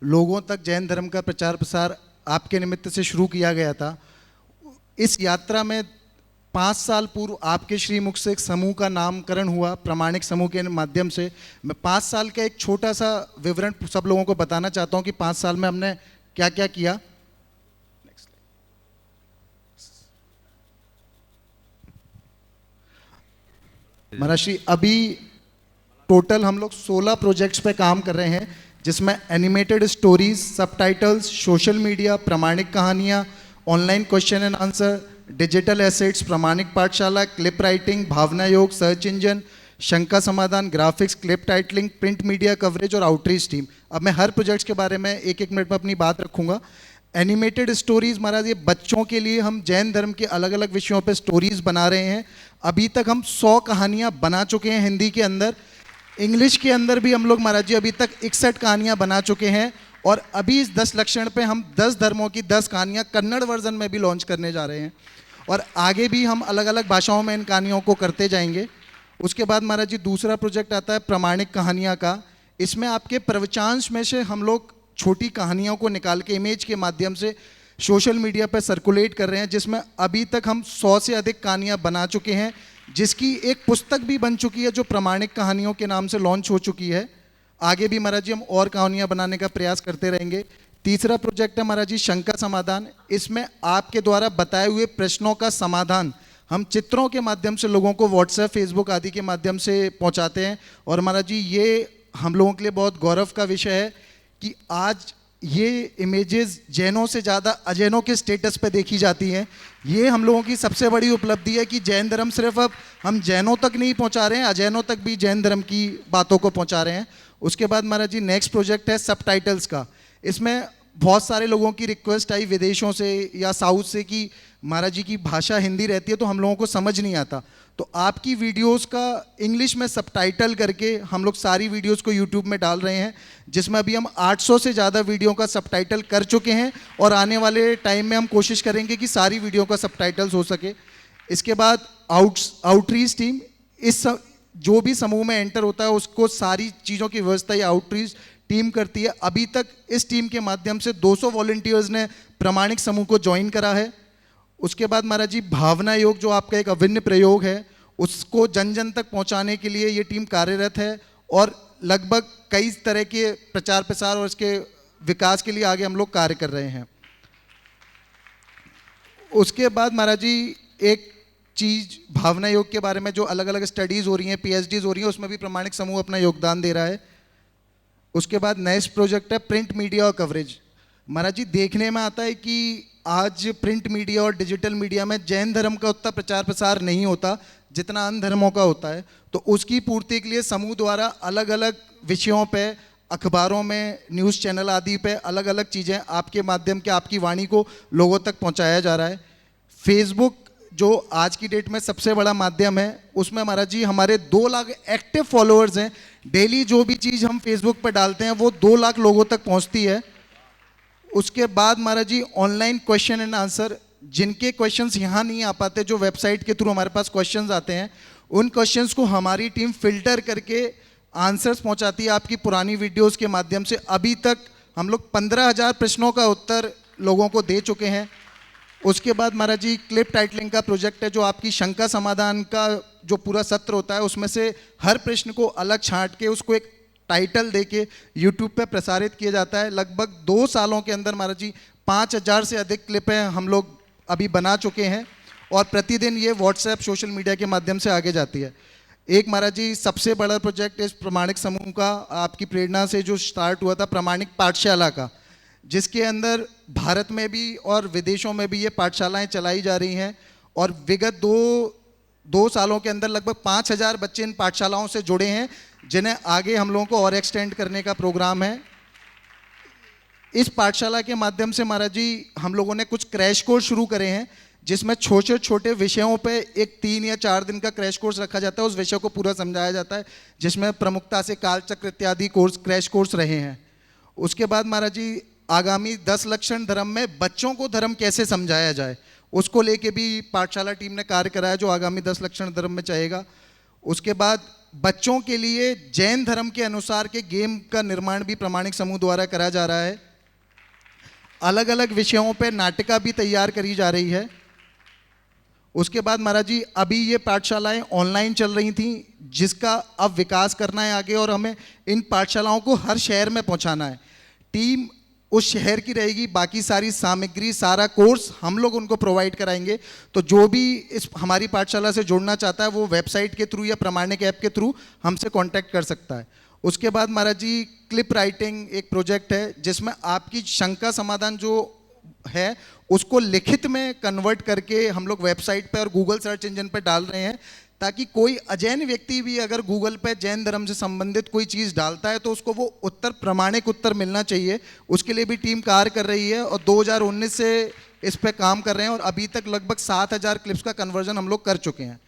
लोगों तक जैन धर्म का प्रचार प्रसार आपके निमित्त से शुरू किया गया था। इस यात्रा में 5 साल पूर्व आपके श्रीमुख से एक समूह का नामकरण हुआ प्रामाणिक समूह के माध्यम से। मैं 5 साल का एक छोटा सा विवरण सब लोगों को बताना चाहता हूं कि 5 साल में हमने क्या क्या किया। महाराज श्री, अभी टोटल हम लोग 16 प्रोजेक्ट्स पे काम कर रहे हैं, जिसमें animated stories, subtitles, social media, प्रामाणिक कहानियाँ, online question and answer, digital assets, प्रामाणिक पाठशाला, क्लिप राइटिंग, भावना योग, सर्च इंजन, शंका समाधान, graphics, clip titling, print media coverage और आउटरीच टीम। अब मैं हर प्रोजेक्ट्स के बारे में 1-1 मिनट में अपनी बात रखूंगा। एनिमेटेड स्टोरीज महाराज, ये बच्चों के लिए हम जैन धर्म के अलग अलग विषयों पे स्टोरीज बना रहे हैं। अभी तक हम 100 कहानियाँ बना चुके हैं हिंदी के अंदर। इंग्लिश के अंदर भी हम लोग महाराज जी अभी तक 61 कहानियाँ बना चुके हैं। और अभी इस 10 लक्षण पे हम 10 धर्मों की 10 कहानियाँ कन्नड़ वर्जन में भी लॉन्च करने जा रहे हैं। और आगे भी हम अलग अलग भाषाओं में इन कहानियों को करते जाएंगे। उसके बाद महाराज जी दूसरा प्रोजेक्ट आता है प्रामाणिक कहानियाँ का। इसमें आपके प्रवचांश में से हम लोग छोटी कहानियों को निकाल के इमेज के माध्यम से सोशल मीडिया पर सर्कुलेट कर रहे हैं, जिसमें अभी तक हम 100 से अधिक कहानियाँ बना चुके हैं, जिसकी एक पुस्तक भी बन चुकी है जो प्रामाणिक कहानियों के नाम से लॉन्च हो चुकी है। आगे भी महाराज जी हम और कहानियाँ बनाने का प्रयास करते रहेंगे। तीसरा प्रोजेक्ट है महाराज जी शंका समाधान। इसमें आपके द्वारा बताए हुए प्रश्नों का समाधान हम चित्रों के माध्यम से लोगों को व्हाट्सएप, फेसबुक आदि के माध्यम से पहुंचाते हैं। और महाराज जी ये हम लोगों के लिए बहुत गौरव का विषय है कि आज ये इमेजेस जैनों से ज़्यादा अजैनों के स्टेटस पे देखी जाती हैं। ये हम लोगों की सबसे बड़ी उपलब्धि है कि जैन धर्म सिर्फ अब हम जैनों तक नहीं पहुंचा रहे हैं, अजैनों तक भी जैन धर्म की बातों को पहुंचा रहे हैं। उसके बाद महाराज जी नेक्स्ट प्रोजेक्ट है सबटाइटल्स का। इसमें बहुत सारे लोगों की रिक्वेस्ट आई विदेशों से या साउथ से कि महाराज जी की भाषा हिंदी रहती है तो हम लोगों को समझ नहीं आता, तो आपकी वीडियोस का इंग्लिश में सबटाइटल करके हम लोग सारी वीडियोस को यूट्यूब में डाल रहे हैं, जिसमें अभी हम 800 से ज़्यादा वीडियो का सबटाइटल कर चुके हैं। और आने वाले टाइम में हम कोशिश करेंगे कि सारी वीडियो का सबटाइटल्स हो सके। इसके बाद आउटरीच टीम, इस जो भी समूह में एंटर होता है उसको सारी चीज़ों की व्यवस्था ये आउटरीच टीम करती है। अभी तक इस टीम के माध्यम से 200 वॉलंटियर्स ने प्रामाणिक समूह को ज्वाइन करा है। उसके बाद महाराज जी भावना योग जो आपका एक अभिन्न प्रयोग है, उसको जन जन तक पहुंचाने के लिए ये टीम कार्यरत है और लगभग कई तरह के प्रचार प्रसार और इसके विकास के लिए आगे हम लोग कार्य कर रहे हैं। उसके बाद महाराज जी एक चीज़ भावना योग के बारे में जो अलग अलग स्टडीज़ हो रही हैं, पीएचडीज हो रही हैं, उसमें भी प्रामाणिक समूह अपना योगदान दे रहा है। उसके बाद नेक्स्ट प्रोजेक्ट है प्रिंट मीडिया और कवरेज। महाराज जी देखने में आता है कि आज प्रिंट मीडिया और डिजिटल मीडिया में जैन धर्म का उतना प्रचार प्रसार नहीं होता जितना अन्य धर्मों का होता है, तो उसकी पूर्ति के लिए समूह द्वारा अलग अलग विषयों पे, अखबारों में, न्यूज़ चैनल आदि पे अलग अलग चीज़ें आपके माध्यम के, आपकी वाणी को लोगों तक पहुंचाया जा रहा है। फेसबुक जो आज की डेट में सबसे बड़ा माध्यम है, उसमें महाराज जी हमारे 2 लाख एक्टिव फॉलोअर्स हैं। डेली जो भी चीज़ हम फेसबुक पर डालते हैं वो 2 लाख लोगों तक पहुंचती है। उसके बाद महाराज जी ऑनलाइन क्वेश्चन एंड आंसर, जिनके क्वेश्चंस यहाँ नहीं आ पाते, जो वेबसाइट के थ्रू हमारे पास क्वेश्चंस आते हैं, उन क्वेश्चंस को हमारी टीम फिल्टर करके आंसर्स पहुँचाती है आपकी पुरानी वीडियोज़ के माध्यम से। अभी तक हम लोग 15,000 प्रश्नों का उत्तर लोगों को दे चुके हैं। उसके बाद महाराज जी क्लिप टाइटलिंग का प्रोजेक्ट है, जो आपकी शंका समाधान का जो पूरा सत्र होता है उसमें से हर प्रश्न को अलग छांट के उसको एक टाइटल देके यूट्यूब पे प्रसारित किया जाता है। लगभग 2 सालों के अंदर महाराज जी 5,000 से अधिक क्लिपें हम लोग अभी बना चुके हैं और प्रतिदिन ये व्हाट्सएप सोशल मीडिया के माध्यम से आगे जाती है। एक महाराज जी सबसे बड़ा प्रोजेक्ट इस प्रामाणिक समूह का आपकी प्रेरणा से जो स्टार्ट हुआ था, प्रामाणिक पाठशाला का, जिसके अंदर भारत में भी और विदेशों में भी ये पाठशालाएं चलाई जा रही हैं और विगत दो सालों के अंदर लगभग 5,000 बच्चे इन पाठशालाओं से जुड़े हैं, जिन्हें आगे हम लोगों को और एक्सटेंड करने का प्रोग्राम है। इस पाठशाला के माध्यम से महाराज जी हम लोगों ने कुछ क्रैश कोर्स शुरू करे हैं, जिसमें छोटे छोटे विषयों पे एक 3 या 4 दिन का क्रैश कोर्स रखा जाता है। उस विषय को पूरा समझाया जाता है, जिसमें प्रमुखता से कालचक्र इत्यादि क्रैश कोर्स रहे हैं। उसके बाद महाराज जी आगामी 10 लक्षण धर्म में बच्चों को धर्म कैसे समझाया जाए, उसको लेके भी पाठशाला टीम ने कार्य कराया, जो आगामी 10 लक्षण धर्म में चाहेगा। उसके बाद बच्चों के लिए जैन धर्म के अनुसार के गेम का निर्माण भी प्रामाणिक समूह द्वारा करा जा रहा है। अलग अलग विषयों पे नाटिका भी तैयार करी जा रही है। उसके बाद महाराज जी अभी ये पाठशालाएं ऑनलाइन चल रही थी, जिसका अब विकास करना है आगे, और हमें इन पाठशालाओं को हर शहर में पहुंचाना है। टीम उस शहर की रहेगी, बाकी सारी सामग्री, सारा कोर्स हम लोग उनको प्रोवाइड कराएंगे। तो जो भी इस हमारी पाठशाला से जुड़ना चाहता है वो वेबसाइट के थ्रू या प्रामाणिक ऐप के थ्रू हमसे कांटेक्ट कर सकता है। उसके बाद महाराज जी क्लिप राइटिंग एक प्रोजेक्ट है, जिसमें आपकी शंका समाधान जो है उसको लिखित में कन्वर्ट करके हम लोग वेबसाइट पे और गूगल सर्च इंजन पे डाल रहे हैं, ताकि कोई अजैन व्यक्ति भी अगर गूगल पे जैन धर्म से संबंधित कोई चीज़ डालता है तो उसको वो उत्तर प्रामाणिक उत्तर मिलना चाहिए। उसके लिए भी टीम कार्य कर रही है और 2019 से इस पे काम कर रहे हैं और अभी तक लगभग 7,000 क्लिप्स का कन्वर्जन हम लोग कर चुके हैं।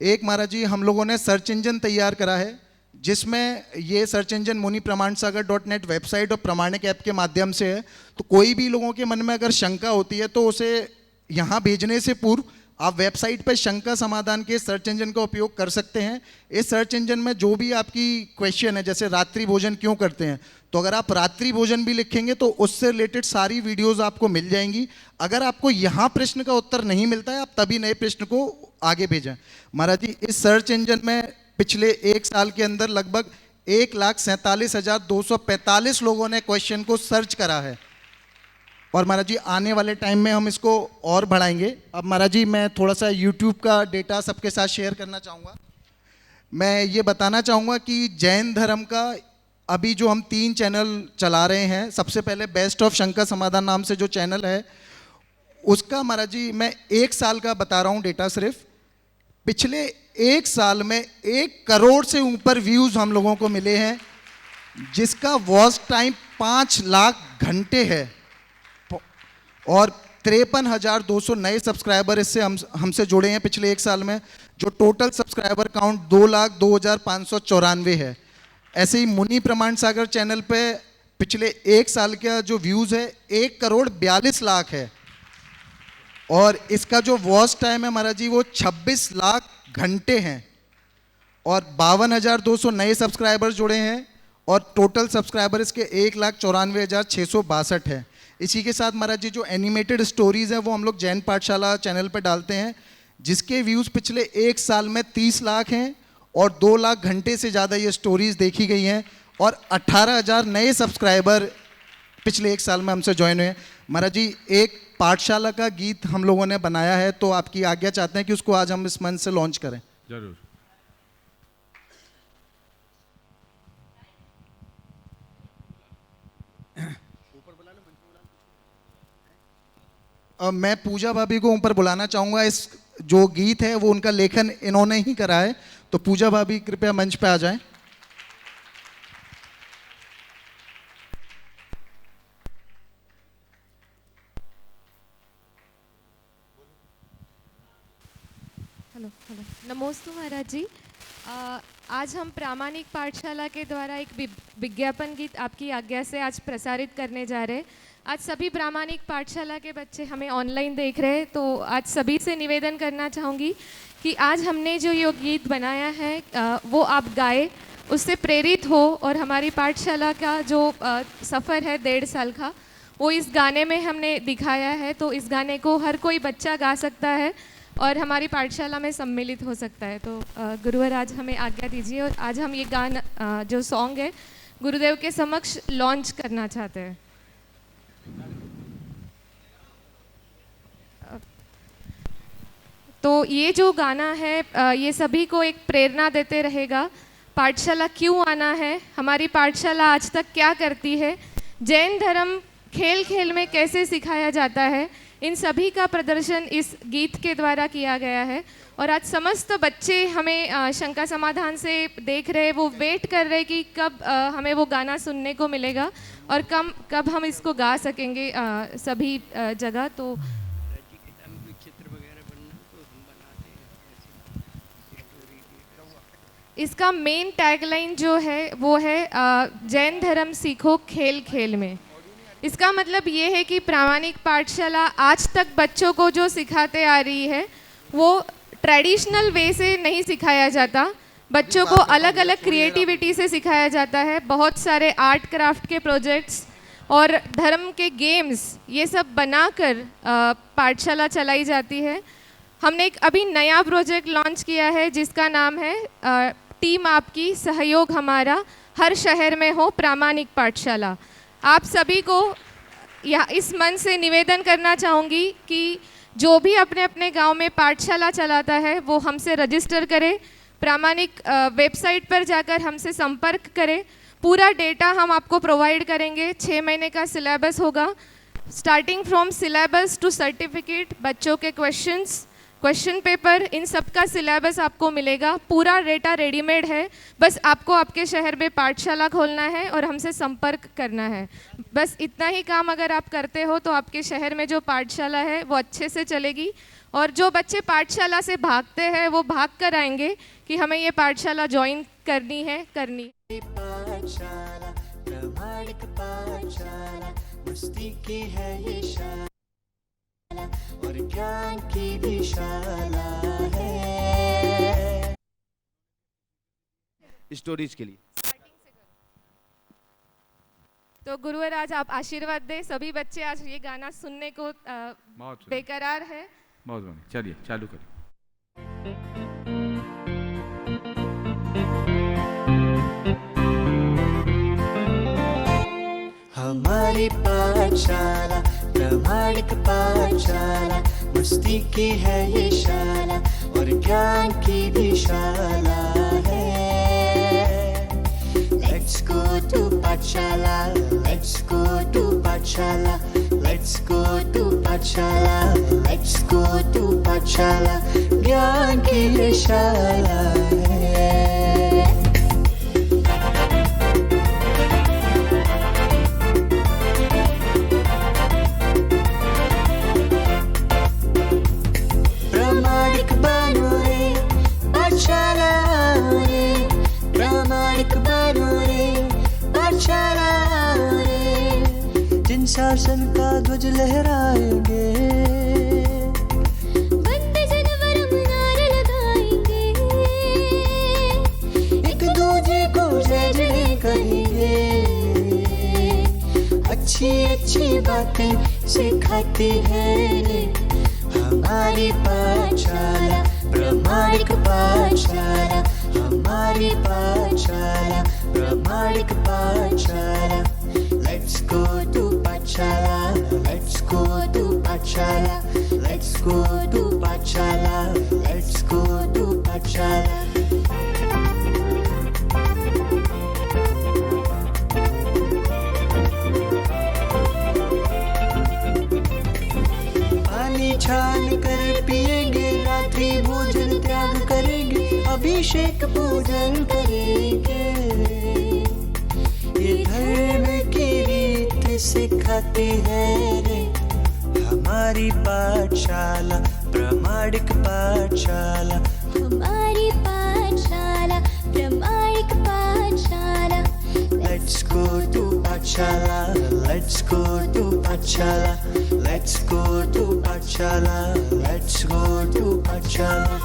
एक महाराज जी हम लोगों ने सर्च इंजन तैयार करा है, जिसमें ये सर्च इंजन मुनिप्रमाणसागर.net वेबसाइट और प्रामाणिक ऐप के माध्यम से है। तो कोई भी लोगों के मन में अगर शंका होती है तो उसे यहाँ भेजने से पूर्व आप वेबसाइट पर शंका समाधान के सर्च इंजन का उपयोग कर सकते हैं। इस सर्च इंजन में जो भी आपकी क्वेश्चन है, जैसे रात्रि भोजन क्यों करते हैं, तो अगर आप रात्रि भोजन भी लिखेंगे तो उससे रिलेटेड सारी वीडियोस आपको मिल जाएंगी। अगर आपको यहाँ प्रश्न का उत्तर नहीं मिलता है, आप तभी नए प्रश्न को आगे भेजें। महाराज जी इस सर्च इंजन में पिछले 1 साल के अंदर लगभग 1,47,245 लोगों ने क्वेश्चन को सर्च करा है और महाराज जी आने वाले टाइम में हम इसको और बढ़ाएंगे। अब महाराज जी मैं थोड़ा सा यूट्यूब का डेटा सबके साथ शेयर करना चाहूँगा। मैं ये बताना चाहूँगा कि जैन धर्म का अभी जो हम 3 चैनल चला रहे हैं, सबसे पहले बेस्ट ऑफ शंका समाधान नाम से जो चैनल है उसका महाराज जी मैं 1 साल का बता रहा हूँ डेटा। सिर्फ पिछले 1 साल में 1 करोड़ से ऊपर व्यूज़ हम लोगों को मिले हैं, जिसका वॉच टाइम 5 लाख घंटे है और 53,200 नए सब्सक्राइबर इससे हमसे जुड़े हैं पिछले 1 साल में, जो टोटल सब्सक्राइबर काउंट 2,02,594 है। ऐसे ही मुनि प्रमाण सागर चैनल पे पिछले 1 साल का जो व्यूज़ है 1,42,00,000 है और इसका जो वॉच टाइम है महाराज जी वो 26 लाख घंटे हैं और 52,200 नए सब्सक्राइबर्स जुड़े हैं और टोटल सब्सक्राइबर इसके 1,94,662 है। इसी के साथ महाराज जी जो एनिमेटेड स्टोरीज़ हैं वो हम लोग जैन पाठशाला चैनल पर डालते हैं, जिसके व्यूज़ पिछले 1 साल में 30 लाख हैं और 2 लाख घंटे से ज़्यादा ये स्टोरीज़ देखी गई हैं और 18,000 नए सब्सक्राइबर पिछले 1 साल में हमसे ज्वाइन हुए हैं। महाराज जी एक पाठशाला का गीत हम लोगों ने बनाया है, तो आपकी आज्ञा चाहते हैं कि उसको आज हम इस मंच से लॉन्च करें। जरूर। मैं पूजा भाभी को ऊपर बुलाना चाहूँगा। इस जो गीत है वो उनका लेखन इन्होंने ही करा है, तो पूजा भाभी कृपया मंच पे आ जाएं। हेलो हेलो, नमोस्तु महाराज जी। आज हम प्रामाणिक पाठशाला के द्वारा एक विज्ञापन गीत आपकी आज्ञा से आज प्रसारित करने जा रहे हैं। आज सभी प्रामाणिक पाठशाला के बच्चे हमें ऑनलाइन देख रहे हैं, तो आज सभी से निवेदन करना चाहूँगी कि आज हमने जो ये गीत बनाया है वो आप गाए, उससे प्रेरित हो और हमारी पाठशाला का जो सफ़र है 1.5 साल का, वो इस गाने में हमने दिखाया है। तो इस गाने को हर कोई बच्चा गा सकता है और हमारी पाठशाला में सम्मिलित हो सकता है। तो गुरुवर आज हमें आज्ञा दीजिए और आज हम ये गाना जो सॉन्ग है गुरुदेव के समक्ष लॉन्च करना चाहते हैं। तो ये जो गाना है ये सभी को एक प्रेरणा देते रहेगा। पाठशाला क्यों आना है, हमारी पाठशाला आज तक क्या करती है, जैन धर्म खेल खेल में कैसे सिखाया जाता है, इन सभी का प्रदर्शन इस गीत के द्वारा किया गया है। और आज समस्त बच्चे हमें शंका समाधान से देख रहे, वो वेट कर रहे कि कब हमें वो गाना सुनने को मिलेगा और कब हम इसको गा सकेंगे सभी जगह। तो इसका मेन टैगलाइन जो है वो है जैन धर्म सीखो खेल खेल में। इसका मतलब ये है कि प्रामाणिक पाठशाला आज तक बच्चों को जो सिखाते आ रही है वो ट्रेडिशनल वे से नहीं सिखाया जाता, बच्चों को अलग अलग क्रिएटिविटी से सिखाया जाता है। बहुत सारे आर्ट क्राफ्ट के प्रोजेक्ट्स और धर्म के गेम्स ये सब बनाकर पाठशाला चलाई जाती है। हमने एक अभी नया प्रोजेक्ट लॉन्च किया है जिसका नाम है टीम आपकी सहयोग हमारा, हर शहर में हो प्रामाणिक पाठशाला। आप सभी को यह इस मन से निवेदन करना चाहूँगी कि जो भी अपने अपने गांव में पाठशाला चलाता है वो हमसे रजिस्टर करे, प्रामाणिक वेबसाइट पर जाकर हमसे संपर्क करें। पूरा डेटा हम आपको प्रोवाइड करेंगे। 6 महीने का सिलेबस होगा, starting from syllabus to certificate, बच्चों के क्वेश्चन पेपर, इन सब का सिलेबस आपको मिलेगा। पूरा डेटा रेडीमेड है, बस आपको आपके शहर में पाठशाला खोलना है और हमसे संपर्क करना है। बस इतना ही काम अगर आप करते हो तो आपके शहर में जो पाठशाला है वो अच्छे से चलेगी। और जो बच्चे पाठशाला से भागते हैं वो भाग कर आएंगे कि हमें ये पाठशाला ज्वाइन करनी है। पाठशाला प्रामाणिक पाठशाला, मस्ती की है ये शाला और ज्ञान की भी शाला है। स्टोरीज के लिए तो गुरुवर आज आप आशीर्वाद दें। सभी बच्चे आज ये गाना सुनने को बेकरार है। बहुत बढ़िया, चलिए चालू करिए। हमारी पाठशाला प्रामाणिक पाठशाला, मस्ती की है ये शाला और ज्ञान की भी शाला है। Let's go to पाठशाला, let's go to पाठशाला, let's go to पाठशाला, let's go to पाठशाला, ज्ञान की ये शाला है। प्रामाणिक बनो रे पाठशाला रे, प्रामाणिक बनो रे पाठशाला रे, जिन शासन का ध्वज लहराएंगे, वंदे जनवर नारे लगाएंगे, एक दूजे को जय जय कहेंगे, अच्छी अच्छी बातें सिखाती है हमारी पाठशाला प्रामाणिक पाठशाला, हमारी पाठशाला प्रामाणिक पाठशाला। Let's go to पाठशाला, let's go to पाठशाला। Pathshala. Let's go to Pathshala. Let's go to Pathshala. पानी छान कर पिएंगे, रात्रि भोजन त्याग करेंगे, अभिषेक पूजन करेंगे। ये धर्म की रीत सिखाती है रे हमारी पाठशाला, प्रामाणिक पाठशाला। हमारी पाठशाला प्रामाणिक पाठशाला। Let's go to Pathshala. Let's go to Pathshala. Let's go to Pathshala. Let's go to Pathshala.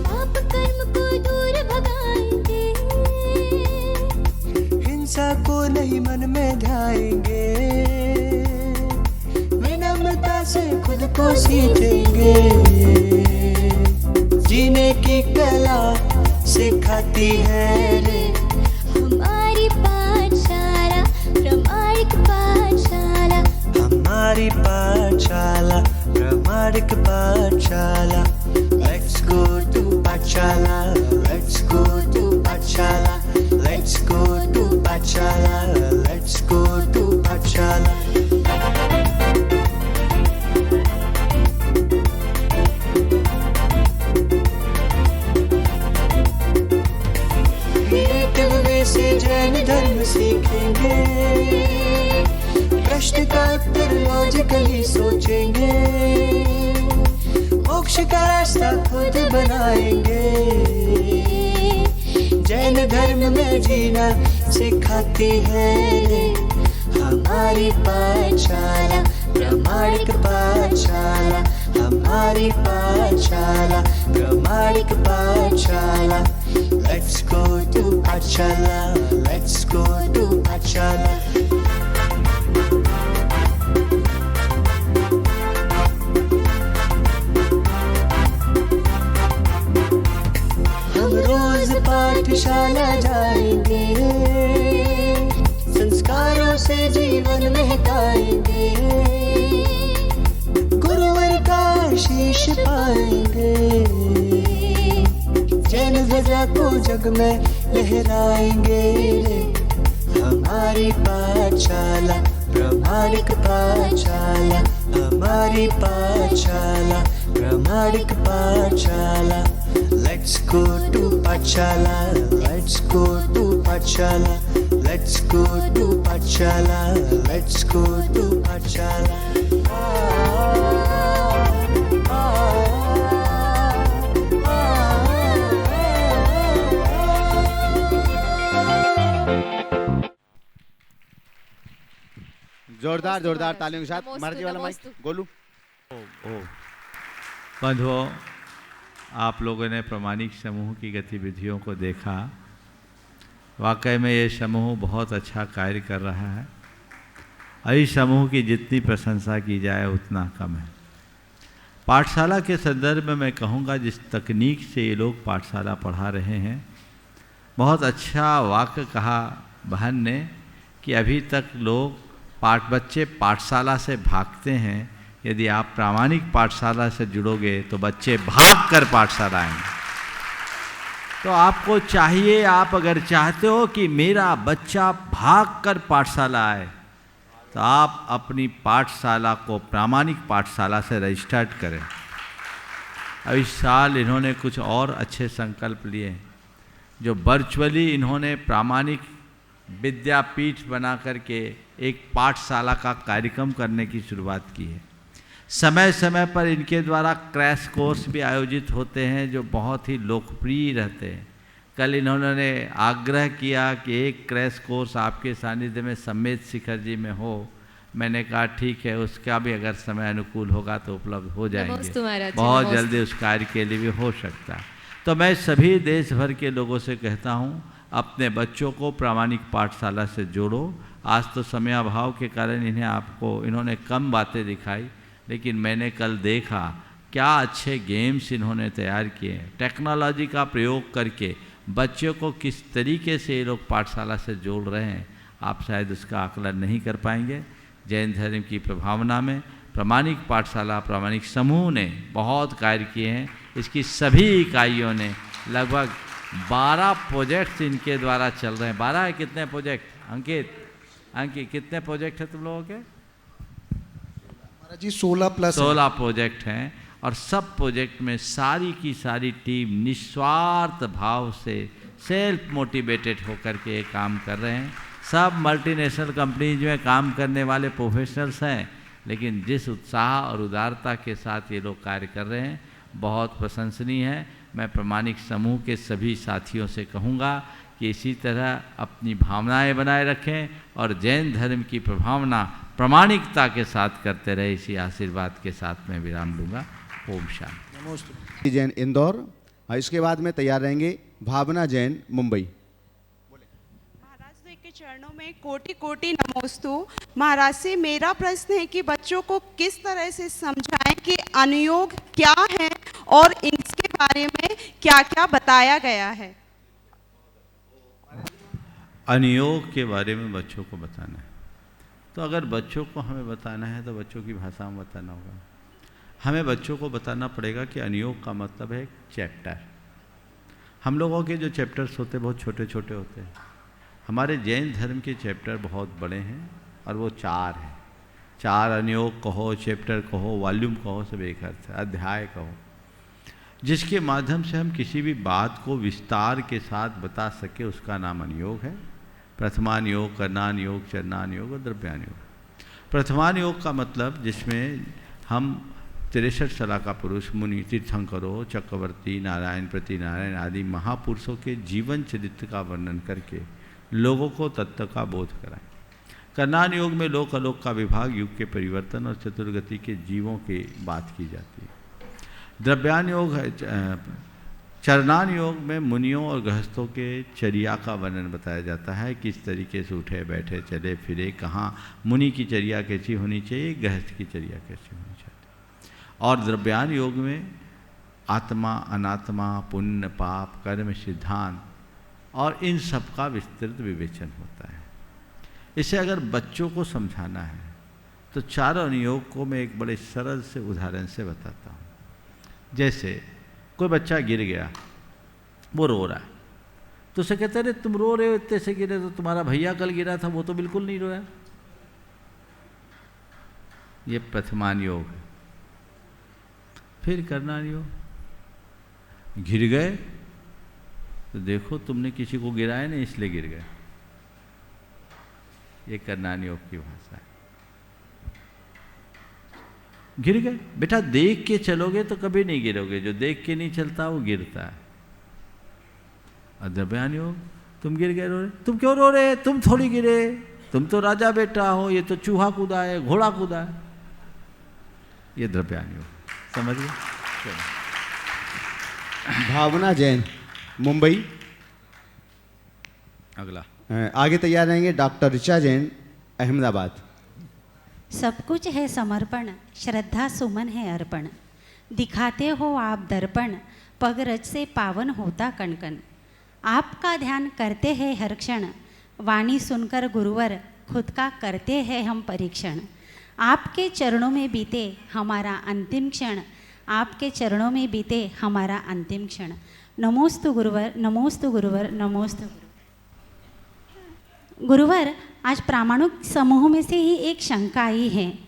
पाप कर्म को दूर भगाएंगे, हिंसा को नहीं मन में ध्याएंगे, विनम्रता से खुद को सीखेंगे, जीने की कला सिखाती है रे हमारी पाठशाला प्रामाणिक पाठशाला। हमारी पाठशाला, प्रामाणिक पाठशाला। Let's go to Pathshala. Let's go to Pathshala. Let's go to Pathshala. Let's go to Pathshala. Creative way से जैन धर्म सीखेंगे, प्रश्न का उत्तर लॉजिकली सोचेंगे, मोक्ष का रास्ता खुद बनाएंगे। जैन धर्म में जीना सिखाती है रे हमारी पाठशाला, प्रामाणिक पाठशाला। हमारी पाठशाला, प्रामाणिक पाठशाला। Let's go to Pathshala. Let's go to Pathshala. हम रोज पाठशाला जाएंगे, संस्कारों से जीवन महकाएंगे, गुरुवर का आशीष पाएंगे, जैन ध्वजा को जग में लहराएंगे रे हमारी पाठशाला, प्रामाणिक पाठशाला। हमारी पाठशाला, प्रामाणिक पाठशाला। Let's go to Pathshala. Let's go to Pathshala. Let's go to Pathshala. Let's go to Pathshala. जोरदार जोरदार तालियों के साथ। मर्जी वाला माइक गोलू। बंधुओं, आप लोगों ने प्रामाणिक समूह की गतिविधियों को देखा। वाकई में ये समूह बहुत अच्छा कार्य कर रहा है और इस समूह की जितनी प्रशंसा की जाए उतना कम है। पाठशाला के संदर्भ में मैं कहूँगा, जिस तकनीक से ये लोग पाठशाला पढ़ा रहे हैं, बहुत अच्छा वाक्य कहा बहन ने कि अभी तक लोग बच्चे पाठशाला से भागते हैं। यदि आप प्रामाणिक पाठशाला से जुड़ोगे तो बच्चे भाग कर पाठशाला आएंगे। तो आपको चाहिए, आप अगर चाहते हो कि मेरा बच्चा भाग कर पाठशाला आए, तो आप अपनी पाठशाला को प्रामाणिक पाठशाला से रजिस्टर्ड करें। अब इस साल इन्होंने कुछ और अच्छे संकल्प लिए, जो वर्चुअली इन्होंने प्रामाणिक विद्यापीठ बना करके एक पाठशाला का कार्यक्रम करने की शुरुआत की है। समय समय पर इनके द्वारा क्रैश कोर्स भी आयोजित होते हैं जो बहुत ही लोकप्रिय रहते हैं। कल इन्होंने आग्रह किया कि एक क्रैश कोर्स आपके सानिध्य में सम्मेद शिखर जी में हो। मैंने कहा ठीक है, उसका भी अगर समय अनुकूल होगा तो उपलब्ध हो जाएंगे। बहुत जल्दी उस कार्य के लिए भी हो सकता है। तो मैं सभी देश भर के लोगों से कहता हूँ, अपने बच्चों को प्रामाणिक पाठशाला से जोड़ो। आज तो समयाभाव के कारण इन्होंने कम बातें दिखाई, लेकिन मैंने कल देखा क्या अच्छे गेम्स इन्होंने तैयार किए हैं। टेक्नोलॉजी का प्रयोग करके बच्चों को किस तरीके से ये लोग पाठशाला से जोड़ रहे हैं, आप शायद उसका आकलन नहीं कर पाएंगे। जैन धर्म की प्रभावना में प्रामाणिक पाठशाला, प्रामाणिक समूह ने बहुत कार्य किए हैं। इसकी सभी इकाइयों ने लगभग 12 प्रोजेक्ट्स इनके द्वारा चल रहे हैं। 12 है कितने प्रोजेक्ट अंकित कितने प्रोजेक्ट हैं तुम लोगों के? महाराज जी 16+ 16 प्रोजेक्ट हैं और सब प्रोजेक्ट में सारी की सारी टीम निस्वार्थ भाव से सेल्फ मोटिवेटेड होकर के ये काम कर रहे हैं। सब मल्टीनेशनल कंपनीज में काम करने वाले प्रोफेशनल्स हैं, लेकिन जिस उत्साह और उदारता के साथ ये लोग कार्य कर रहे हैं बहुत प्रशंसनीय है। मैं प्रामाणिक समूह के सभी साथियों से कहूँगा कि इसी तरह अपनी भावनाएं बनाए रखें और जैन धर्म की प्रभावना प्रामाणिकता के साथ करते रहे। इसी आशीर्वाद के साथ मैं विराम लूँगा। ओम शांति। नमोस्तु जैन इंदौर। इसके बाद में तैयार रहेंगे भावना जैन मुंबई। महाराज जी के चरणों में कोटि कोटि नमोस्तु। महाराज से मेरा प्रश्न है कि बच्चों को किस तरह से समझाएं कि अनुयोग क्या है और इसके बारे में क्या क्या बताया गया है। अनुयोग के बारे में बच्चों को बताना है, तो अगर बच्चों को हमें बताना है तो बच्चों की भाषा में बताना होगा। हमें बच्चों को बताना पड़ेगा कि अनुयोग का मतलब है चैप्टर। हम लोगों के जो चैप्टर्स होते हैं बहुत छोटे छोटे होते हैं। हमारे जैन धर्म के चैप्टर बहुत बड़े हैं और वो 4 हैं। 4 अनुयोग कहो, चैप्टर कहो, वॉल्यूम कहो, सब एक अर्थ है, अध्याय कहो, जिसके माध्यम से हम किसी भी बात को विस्तार के साथ बता सके, उसका नाम अनुयोग है। प्रथमान योग, करणान योग, चरणान योग और द्रव्यान योग। प्रथमान योग का मतलब जिसमें हम 63 साल का पुरुष, मुनि, तीर्थंकरों, चक्रवर्ती, नारायण, प्रतिनारायण आदि महापुरुषों के जीवन चरित्र का वर्णन करके लोगों को तत्व का बोध कराएं। करणान योग में लोक अलोक का विभाग, युग के परिवर्तन और चतुर्गति के जीवों की बात की जाती है। द्रव्यान योग है, चरणान योग में मुनियों और गृहस्थों के चर्या का वर्णन बताया जाता है। किस तरीके से उठे बैठे चले फिरे, कहाँ मुनि की चर्या कैसी होनी चाहिए, गृहस्थ की चर्या कैसी होनी चाहिए। और द्रव्यान योग में आत्मा, अनात्मा, पुण्य, पाप, कर्म, सिद्धांत और इन सब का विस्तृत विवेचन होता है। इसे अगर बच्चों को समझाना है तो 4 अनुयोग को मैं एक बड़े सरल से उदाहरण से बताता हूँ। जैसे कोई बच्चा गिर गया, वो रो रहा है, तो उसे कहते हैं तुम रो रहे हो इतने से गिरे, तो तुम्हारा भैया कल गिरा था वो तो बिल्कुल नहीं रोया। ये प्रथमान योग है। फिर करणान योग, गिर गए तो देखो तुमने किसी को गिराया नहीं इसलिए गिर गए, ये करणान योग की भाषा है। गिर गए बेटा, देख के चलोगे तो कभी नहीं गिरोगे, जो देख के नहीं चलता वो गिरता है। और द्रव्यान योग, तुम गिर गए रो रहे, तुम क्यों रो रहे, तुम थोड़ी गिरे, तुम तो राजा बेटा हो, ये तो चूहा कूदा है, घोड़ा कूदा है। ये द्रव्यान योग, समझ गए। भावना जैन मुंबई। अगला आगे तैयार रहेंगे डॉक्टर ऋचा जैन अहमदाबाद। सब कुछ है समर्पण, श्रद्धा सुमन है अर्पण, दिखाते हो आप दर्पण, पग रज से पावन होता कणकण। आपका ध्यान करते हैं हर क्षण, वाणी सुनकर गुरुवर खुद का करते हैं हम परीक्षण। आपके चरणों में बीते हमारा अंतिम क्षण, आपके चरणों में बीते हमारा अंतिम क्षण। नमोस्तु गुरुवर, नमोस्तु गुरुवर, नमोस्तु गुरुवर। आज प्रामाणिक समूह में से ही एक शंका आई है।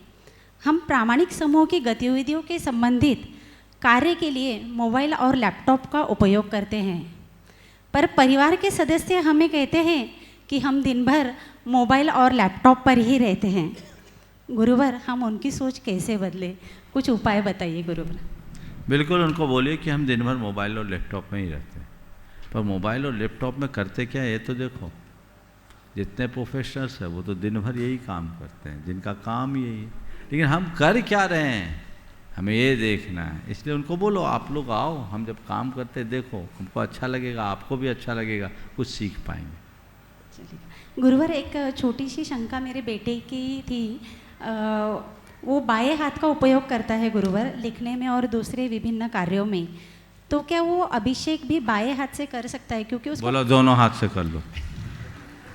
हम प्रामाणिक समूह की गतिविधियों के संबंधित कार्य के लिए मोबाइल और लैपटॉप का उपयोग करते हैं, पर परिवार के सदस्य हमें कहते हैं कि हम दिन भर मोबाइल और लैपटॉप पर ही रहते हैं। गुरुवर, हम उनकी सोच कैसे बदले, कुछ उपाय बताइए गुरुवर। बिल्कुल, उनको बोलिए कि हम दिन भर मोबाइल और लैपटॉप में ही रहते हैं, पर मोबाइल और लैपटॉप में करते क्या है ये तो देखो। जितने प्रोफेशनल्स हैं वो तो दिन भर यही काम करते हैं, जिनका काम यही है, लेकिन हम कर क्या रहे हैं हमें ये देखना है। इसलिए उनको बोलो आप लोग आओ, हम जब काम करते देखो, हमको अच्छा लगेगा, आपको भी अच्छा लगेगा, कुछ सीख पाएंगे। गुरुवर, एक छोटी सी शंका मेरे बेटे की थी। वो बाएं हाथ का उपयोग करता है गुरुवर लिखने में और दूसरे विभिन्न कार्यों में, तो क्या वो अभिषेक भी बाएं हाथ से कर सकता है? क्योंकि उसको बोलो दोनों हाथ से कर लो,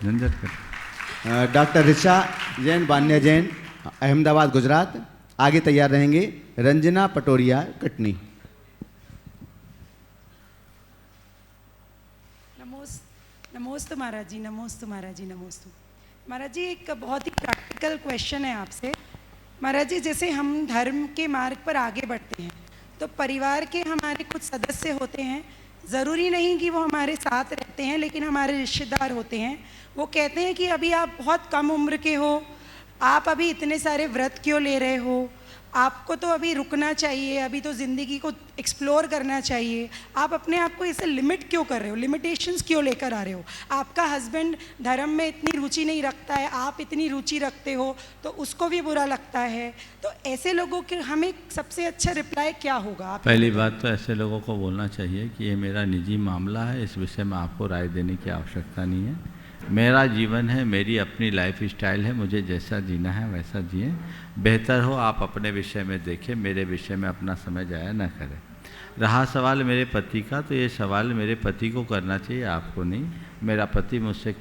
झंझट कर। डॉक्टर ऋचा जैन, बान्या जैन, अहमदाबाद गुजरात आगे तैयार रहेंगे। रंजना पटोरिया, कटनी। नमोस्तु महाराज जी, नमोस्तु महाराज जी, नमोस्तु महाराज जी। एक बहुत ही प्रैक्टिकल क्वेश्चन है आपसे महाराज जी। जैसे हम धर्म के मार्ग पर आगे बढ़ते हैं तो परिवार के हमारे कुछ सदस्य होते हैं, ज़रूरी नहीं कि वो हमारे साथ रहते हैं, लेकिन हमारे रिश्तेदार होते हैं। वो कहते हैं कि अभी आप बहुत कम उम्र के हो, आप अभी इतने सारे व्रत क्यों ले रहे हो, आपको तो अभी रुकना चाहिए, अभी तो ज़िंदगी को एक्सप्लोर करना चाहिए, आप अपने आप को इसे लिमिट क्यों कर रहे हो, लिमिटेशंस क्यों लेकर आ रहे हो। आपका हस्बैंड धर्म में इतनी रुचि नहीं रखता है, आप इतनी रुचि रखते हो, तो उसको भी बुरा लगता है। तो ऐसे लोगों के हमें सबसे अच्छा रिप्लाई क्या होगा? आप पहली बात तो ऐसे लोगों को बोलना चाहिए कि ये मेरा निजी मामला है, इस विषय में आपको राय देने की आवश्यकता नहीं है। मेरा जीवन है, मेरी अपनी लाइफ स्टाइल है, मुझे जैसा जीना है वैसा जिए। बेहतर हो आप अपने विषय में देखें, मेरे विषय में अपना समय जाया न करें। रहा सवाल मेरे पति का, तो ये सवाल मेरे पति को करना चाहिए, आपको नहीं। मेरा पति मुझसे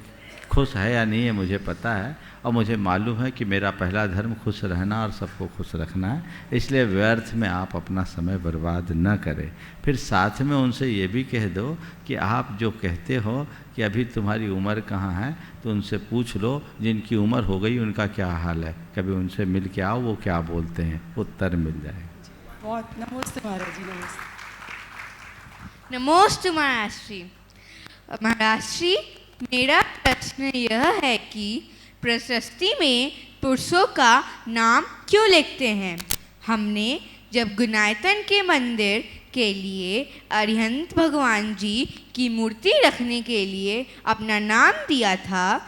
खुश है या नहीं है मुझे पता है, और मुझे मालूम है कि मेरा पहला धर्म खुश रहना और सबको खुश रखना है। इसलिए व्यर्थ में आप अपना समय बर्बाद न करें। फिर साथ में उनसे ये भी कह दो कि आप जो कहते हो कि अभी तुम्हारी उम्र कहाँ है, तो उनसे पूछ लो जिनकी उम्र हो गई उनका क्या हाल है, कभी उनसे मिल के आओ, वो क्या बोलते हैं, उत्तर मिल जाएगा। बहुत नमस्ते महाराज जी, नमस्ते। नमोस्तु महाराज श्री। महाराज श्री, मेरा प्रश्न यह है कि प्रशस्ति में पुरुषों का नाम क्यों लिखते हैं? हमने जब गुनायतन के मंदिर के लिए अरिहंत भगवान जी की मूर्ति रखने के लिए अपना नाम दिया था,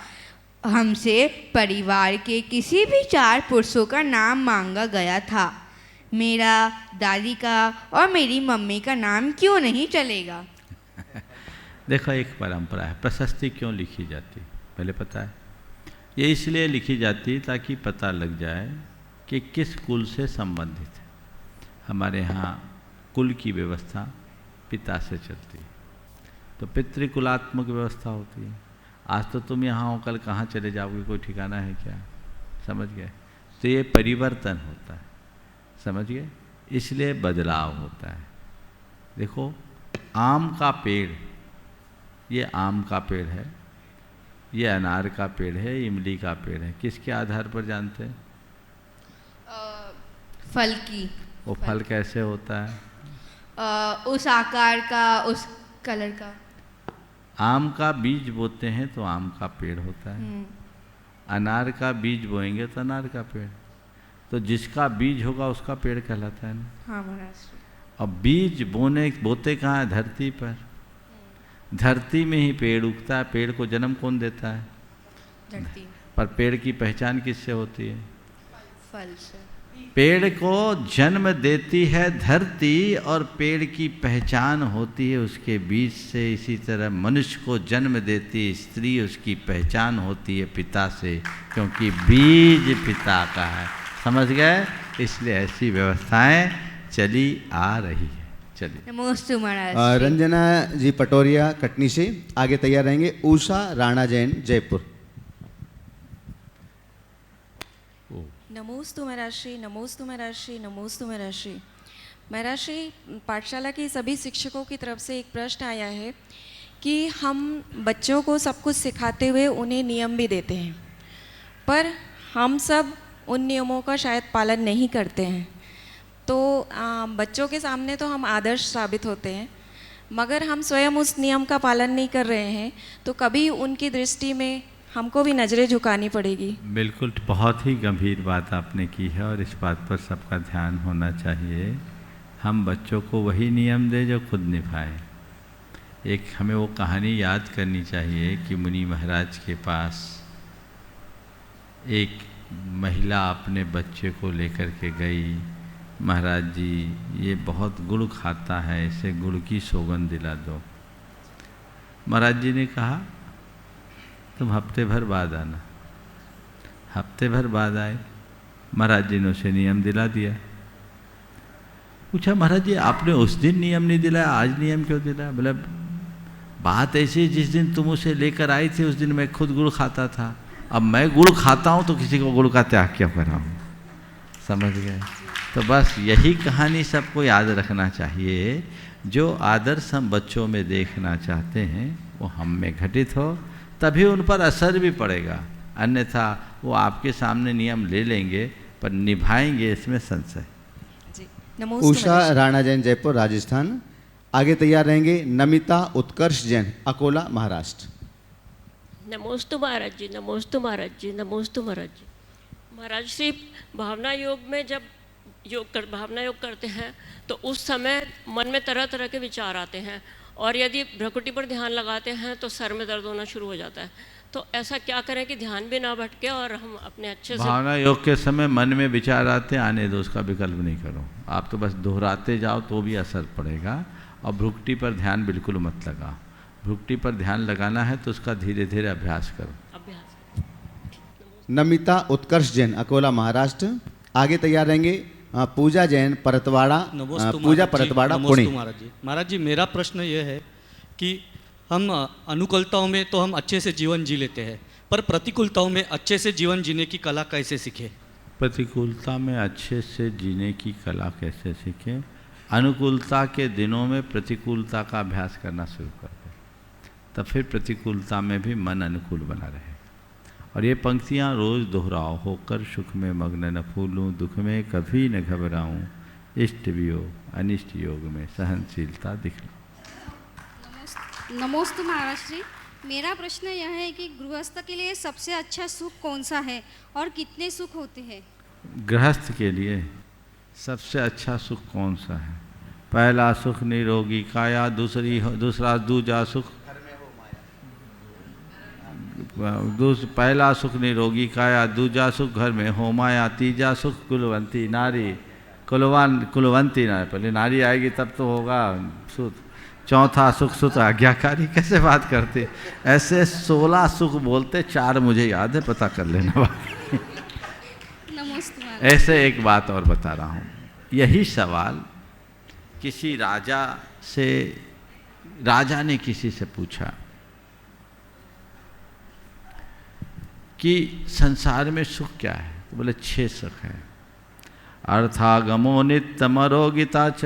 हमसे परिवार के किसी भी 4 पुरुषों का नाम मांगा गया था। मेरा, दादी का और मेरी मम्मी का नाम क्यों नहीं चलेगा? देखो, एक परंपरा है, प्रशस्ति क्यों लिखी जाती पहले पता है? ये इसलिए लिखी जाती ताकि पता लग जाए कि किस कुल से संबंधित है। हमारे यहाँ कुल की व्यवस्था पिता से चलती है, तो पितृकुलात्मक व्यवस्था होती है। आज तो तुम यहाँ हो, कल कहाँ चले जाओगे, कोई ठिकाना है क्या? समझ गए? तो ये परिवर्तन होता है, समझ गए? इसलिए बदलाव होता है। देखो, आम का पेड़, ये आम का पेड़ है, ये अनार का पेड़ है, इमली का पेड़ है, किसके आधार पर जानते हैं? फल की। वो फल कैसे होता है? उस आकार का, उस कलर का। आम का बीज बोते हैं तो आम का पेड़ होता है, अनार का बीज बोएंगे तो अनार का पेड़। तो जिसका बीज होगा उसका पेड़ कहलाता है ना। हाँ महाराज। अब बीज बोते कहाँ है? धरती पर। धरती में ही पेड़ उगता है। पेड़ को जन्म कौन देता है? धरती। पर पेड़ की पहचान किससे होती है? फल से। पेड़ को जन्म देती है धरती और पेड़ की पहचान होती है उसके बीज से। इसी तरह मनुष्य को जन्म देती स्त्री, उसकी पहचान होती है पिता से, क्योंकि बीज पिता का है। समझ गए? इसलिए ऐसी व्यवस्थाएं चली आ रही है। चलिए। नमस्ते महाराज। रंजना जी पटोरिया, कटनी से आगे तैयार रहेंगे। उषा राणा जैन, जयपुर। नमोस्तु महाराज श्री, नमोस्तु महाराज श्री, नमोस्तु महाराज श्री। महाराज श्री, पाठशाला के सभी शिक्षकों की तरफ से एक प्रश्न आया है कि हम बच्चों को सब कुछ सिखाते हुए उन्हें नियम भी देते हैं, पर हम सब उन नियमों का शायद पालन नहीं करते हैं। तो बच्चों के सामने तो हम आदर्श साबित होते हैं, मगर हम स्वयं उस नियम का पालन नहीं कर रहे हैं, तो कभी उनकी दृष्टि में हमको भी नज़रें झुकानी पड़ेगी। बिल्कुल, बहुत ही गंभीर बात आपने की है और इस बात पर सबका ध्यान होना चाहिए। हम बच्चों को वही नियम दें जो खुद निभाए। एक हमें वो कहानी याद करनी चाहिए कि मुनि महाराज के पास एक महिला अपने बच्चे को लेकर के गई। महाराज जी, ये बहुत गुड़ खाता है, इसे गुड़ की सौगंध दिला दो। महाराज जी ने कहा, तुम हफ्ते भर बाद आना। हफ्ते भर बाद आए महाराज जी ने उसे नियम दिला दिया। पूछा महाराज जी आपने उस दिन नियम नहीं दिलाया, आज नियम क्यों दिलाया? बोला बात ऐसी है, जिस दिन तुम उसे लेकर आई थी उस दिन मैं खुद गुड़ खाता था, अब मैं गुड़ खाता हूँ तो किसी को गुड़ का त्याग क्यों कराऊँ? समझ गए? तो बस यही कहानी सबको याद रखना चाहिए। जो आदर्श हम बच्चों में देखना चाहते हैं वो हम में घटित हो, तभी उन पर असर भी पड़ेगा, अन्यथा वो आपके सामने नियम ले लेंगे पर निभाएंगे इसमें संशय। उषा राणा जैन, जयपुर राजस्थान। आगे तैयार रहेंगे नमिता उत्कर्ष जैन, अकोला महाराष्ट्र। नमोस्तु महाराज जी, नमोस्तु महाराज जी, नमोस्तु महाराज जी। महाराज श्री भावना योग में जब भावना योग करते हैं तो उस समय मन में तरह तरह के विचार आते हैं, और यदि भ्रकुटी पर ध्यान लगाते हैं तो सर में दर्द होना शुरू हो जाता है। तो ऐसा क्या करें कि ध्यान भी ना भटके और हम अपने अच्छे से। भावना योग के समय मन में विचार आते आने दो, उसका विकल्प नहीं करो, आप तो बस दोहराते जाओ तो भी असर पड़ेगा। और भ्रुकुटी पर ध्यान बिल्कुल मत लगाओ, भ्रुकुटी पर ध्यान लगाना है तो उसका धीरे धीरे अभ्यास करो। नमिता उत्कर्ष जैन, अकोला महाराष्ट्र। आगे तैयार रहेंगे पूजा जैन, परतवाड़ा, पूजा परतवाड़ा, पुणे। महाराज जी मेरा प्रश्न ये है कि हम अनुकूलताओं में तो हम अच्छे से जीवन जी लेते हैं, पर प्रतिकूलताओं में अच्छे से जीवन जीने की कला कैसे सीखें? प्रतिकूलता में अच्छे से जीने की कला कैसे सीखें? अनुकूलता के दिनों में प्रतिकूलता का अभ्यास करना शुरू कर दें, तब फिर प्रतिकूलता में भी मन अनुकूल बना रहे। और ये पंक्तियाँ रोज़ दोहराओ, होकर सुख में मग्न न फूलूं, दुख में कभी न घबराऊं, इष्ट वियोग अनिष्ट योग में सहनशीलता दिखलाऊं। नमोस्तु महाराज जी, मेरा प्रश्न यह है कि गृहस्थ के लिए सबसे अच्छा सुख कौन सा है और कितने सुख होते हैं? गृहस्थ के लिए सबसे अच्छा सुख कौन सा है? पहला सुख निरोगी काया, दूसरा दूजा सुख पहला सुख निरोगी काया, दूजा सुख घर में हो माया, तीजा सुख कुलवंती नारी, कुलवंती नारी, पहले नारी आएगी तब तो होगा सुख, चौथा सुख सुख आज्ञाकारी। कैसे बात करते? ऐसे 16 सुख बोलते, 4 मुझे याद है, पता कर लेना बाकी। ऐसे एक बात और बता रहा हूँ, यही सवाल किसी राजा ने किसी से पूछा कि संसार में सुख क्या है? तो बोले 6 सुख है। अर्थागमो नित्यमरोगिता च,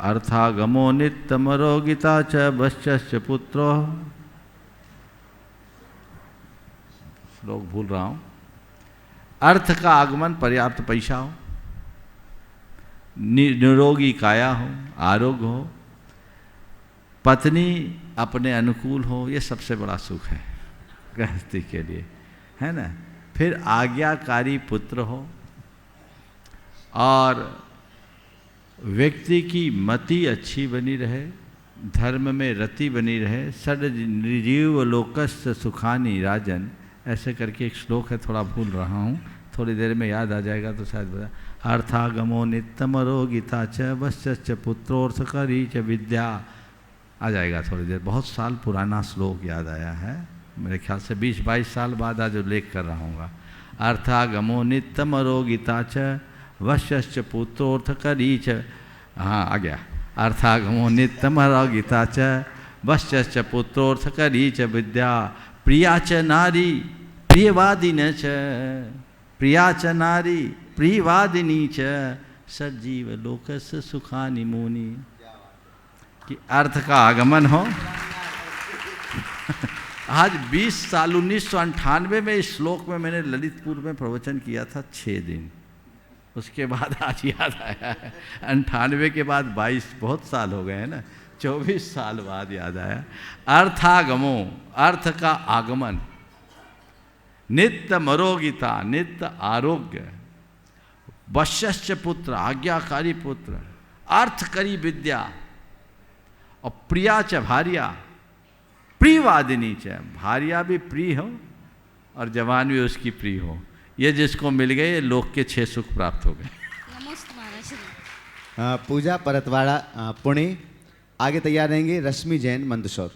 अर्थागमो नित्यमरोगिता च, वश्यश्च पुत्रो, श्लोक भूल रहा हूँ। अर्थ का आगमन, पर्याप्त पैसा हो, निरोगी काया हो, आरोग्य हो, पत्नी अपने अनुकूल हो, ये सबसे बड़ा सुख है गृहस्थी के लिए, है ना। फिर आज्ञाकारी पुत्र हो, और व्यक्ति की मति अच्छी बनी रहे, धर्म में रति बनी रहे। षड निर्जीव लोकस्य सुखानि राजन, ऐसे करके एक श्लोक है, थोड़ा भूल रहा हूँ, थोड़ी देर में याद आ जाएगा तो शायद बता। अर्थागमो नित्यमरोगिता च, वश्यश्च पुत्रोर्थकरी च विद्या, आ जाएगा थोड़ी देर। बहुत साल पुराना श्लोक याद आया है, मेरे ख्याल से 20-22 साल बाद आज उल्लेख कर रहा हूँ। अर्थागमो नित्यमरोगिता च, वश्यश्च पुत्रोर्थकरी च, हाँ आ गया। अर्थागमो नित्यमरोगिता च, वश्यश्च पुत्रोर्थकरी च विद्या, प्रिया च नारी प्रियवादिनी च, प्रिया च नारी प्रियवादिनी च, सजीव लोकस्य सुखानि मुनि। कि अर्थ का आगमन हो। आज 20 साल 1998 में इस श्लोक में मैंने ललितपुर में प्रवचन किया था 6 दिन, उसके बाद आज याद आया है। 98 के बाद 22 बहुत साल हो गए हैं ना, 24 साल बाद याद आया। अर्थागमो, अर्थ का आगमन, नित्य मरोगिता, नित्य आरोग्य, वश्यश्च पुत्र, आज्ञाकारी पुत्र, अर्थकरी विद्या, और प्रिया च भार्या, प्रियवादिनी च, भार्या भी प्रिय हो और जवान भी उसकी प्रिय हो। ये जिसको मिल गए लोक के 6 सुख प्राप्त हो गए। पूजा परतवाड़ा, पुणे। आगे तैयार रहेंगे रश्मि जैन, मंदसौर।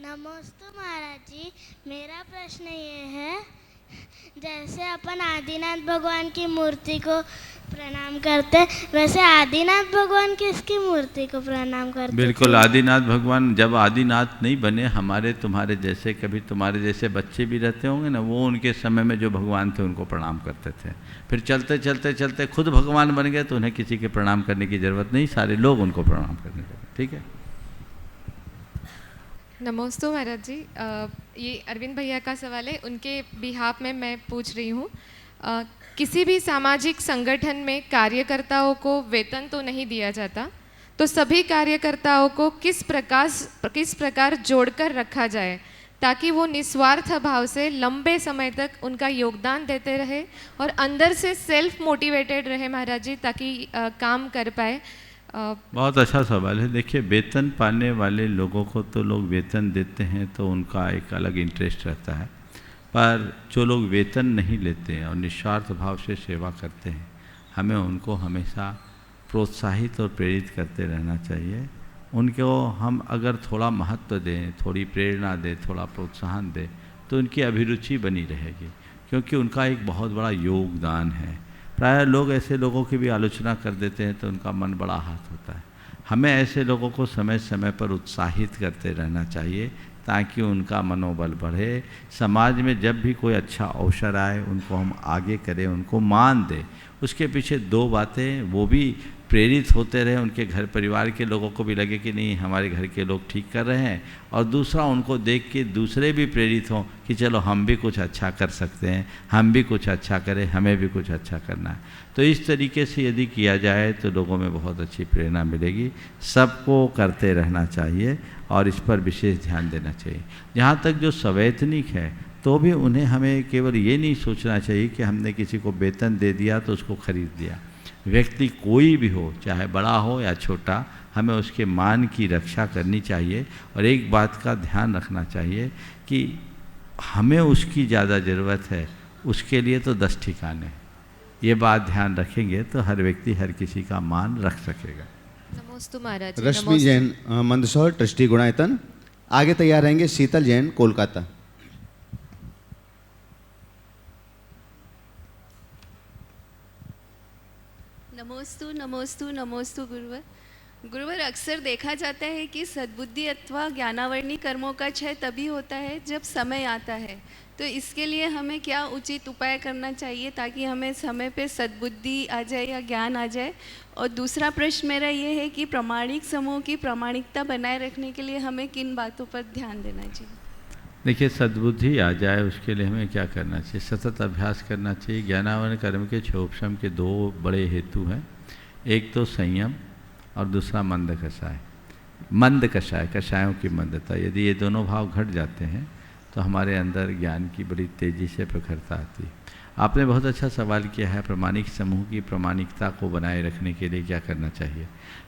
नमस्ते महाराज जी, मेरा प्रश्न ये है, जैसे अपन आदिनाथ भगवान की मूर्ति को प्रणाम करते, वैसे आदिनाथ भगवान किसकी मूर्ति को प्रणाम करते? बिल्कुल, आदिनाथ भगवान जब आदिनाथ नहीं बने, हमारे तुम्हारे जैसे कभी तुम्हारे जैसे बच्चे भी रहते होंगे ना, वो उनके समय में जो भगवान थे उनको प्रणाम करते थे। फिर चलते चलते चलते खुद भगवान बन गए तो उन्हें किसी के प्रणाम करने की ज़रूरत नहीं, सारे लोग उनको प्रणाम करने लगे। ठीक है। नमस्ते महाराज जी, ये अरविंद भैया का सवाल है, उनके बिहाफ में मैं पूछ रही हूँ। किसी भी सामाजिक संगठन में कार्यकर्ताओं को वेतन तो नहीं दिया जाता, तो सभी कार्यकर्ताओं को किस प्रकार जोड़कर रखा जाए ताकि वो निस्वार्थ भाव से लंबे समय तक उनका योगदान देते रहे और अंदर से सेल्फ मोटिवेटेड रहे महाराज जी, ताकि काम कर पाए। बहुत अच्छा सवाल है। देखिए, वेतन पाने वाले लोगों को तो लोग वेतन देते हैं तो उनका एक अलग इंटरेस्ट रहता है, पर जो लोग वेतन नहीं लेते हैं और निस्वार्थ भाव से सेवा करते हैं, हमें उनको हमेशा प्रोत्साहित और प्रेरित करते रहना चाहिए। उनको हम अगर थोड़ा महत्व दें, थोड़ी प्रेरणा दें, थोड़ा प्रोत्साहन दें, तो उनकी अभिरुचि बनी रहेगी, क्योंकि उनका एक बहुत बड़ा योगदान है। प्रायः लोग ऐसे लोगों की भी आलोचना कर देते हैं तो उनका मन बड़ा आहत होता है। हमें ऐसे लोगों को समय समय पर उत्साहित करते रहना चाहिए ताकि उनका मनोबल बढ़े। समाज में जब भी कोई अच्छा अवसर आए उनको हम आगे करें, उनको मान दें। उसके पीछे दो बातें, वो भी प्रेरित होते रहे, उनके घर परिवार के लोगों को भी लगे कि नहीं हमारे घर के लोग ठीक कर रहे हैं, और दूसरा उनको देख के दूसरे भी प्रेरित हों कि चलो हम भी कुछ अच्छा कर सकते हैं, हम भी कुछ अच्छा करें, हमें भी कुछ अच्छा करना है। तो इस तरीके से यदि किया जाए तो लोगों में बहुत अच्छी प्रेरणा मिलेगी। सबको करते रहना चाहिए और इस पर विशेष ध्यान देना चाहिए। जहाँ तक जो सवैतनिक है तो भी उन्हें हमें केवल ये नहीं सोचना चाहिए कि हमने किसी को वेतन दे दिया तो उसको खरीद दिया। व्यक्ति कोई भी हो, चाहे बड़ा हो या छोटा, हमें उसके मान की रक्षा करनी चाहिए। और एक बात का ध्यान रखना चाहिए कि हमें उसकी ज़्यादा ज़रूरत है, उसके लिए तो 10 ठिकाने। ये बात ध्यान रखेंगे तो हर व्यक्ति हर किसी का मान रख सकेगा। नमस्ते महाराज। रश्मि जैन, मंदसौर ट्रस्टी गुणायतन। आगे तैयार रहेंगे शीतल जैन, कोलकाता। नमोस्तु नमोस्तु नमोस्तु गुरुवर। गुरुवर, अक्सर देखा जाता है कि सद्बुद्धि अथवा ज्ञानावर्णी कर्मों का क्षय तभी होता है जब समय आता है, तो इसके लिए हमें क्या उचित उपाय करना चाहिए ताकि हमें समय पे सद्बुद्धि आ जाए या ज्ञान आ जाए? और दूसरा प्रश्न मेरा ये है कि प्रामाणिक समूह की प्रामाणिकता बनाए रखने के लिए हमें किन बातों पर ध्यान देना चाहिए? देखिए, सद्बुद्धि आ जाए उसके लिए हमें क्या करना चाहिए? सतत अभ्यास करना चाहिए। ज्ञानावरण कर्म के क्षोभशम के 2 बड़े हेतु हैं, एक तो संयम और दूसरा मंद कषाय। मंद कषाय, कषायों की मंदता, यदि ये दोनों भाव घट जाते हैं तो हमारे अंदर ज्ञान की बड़ी तेज़ी से प्रखरता आती है। आपने बहुत अच्छा सवाल किया है, प्रामाणिक समूह की प्रामाणिकता को बनाए रखने के लिए क्या करना चाहिए।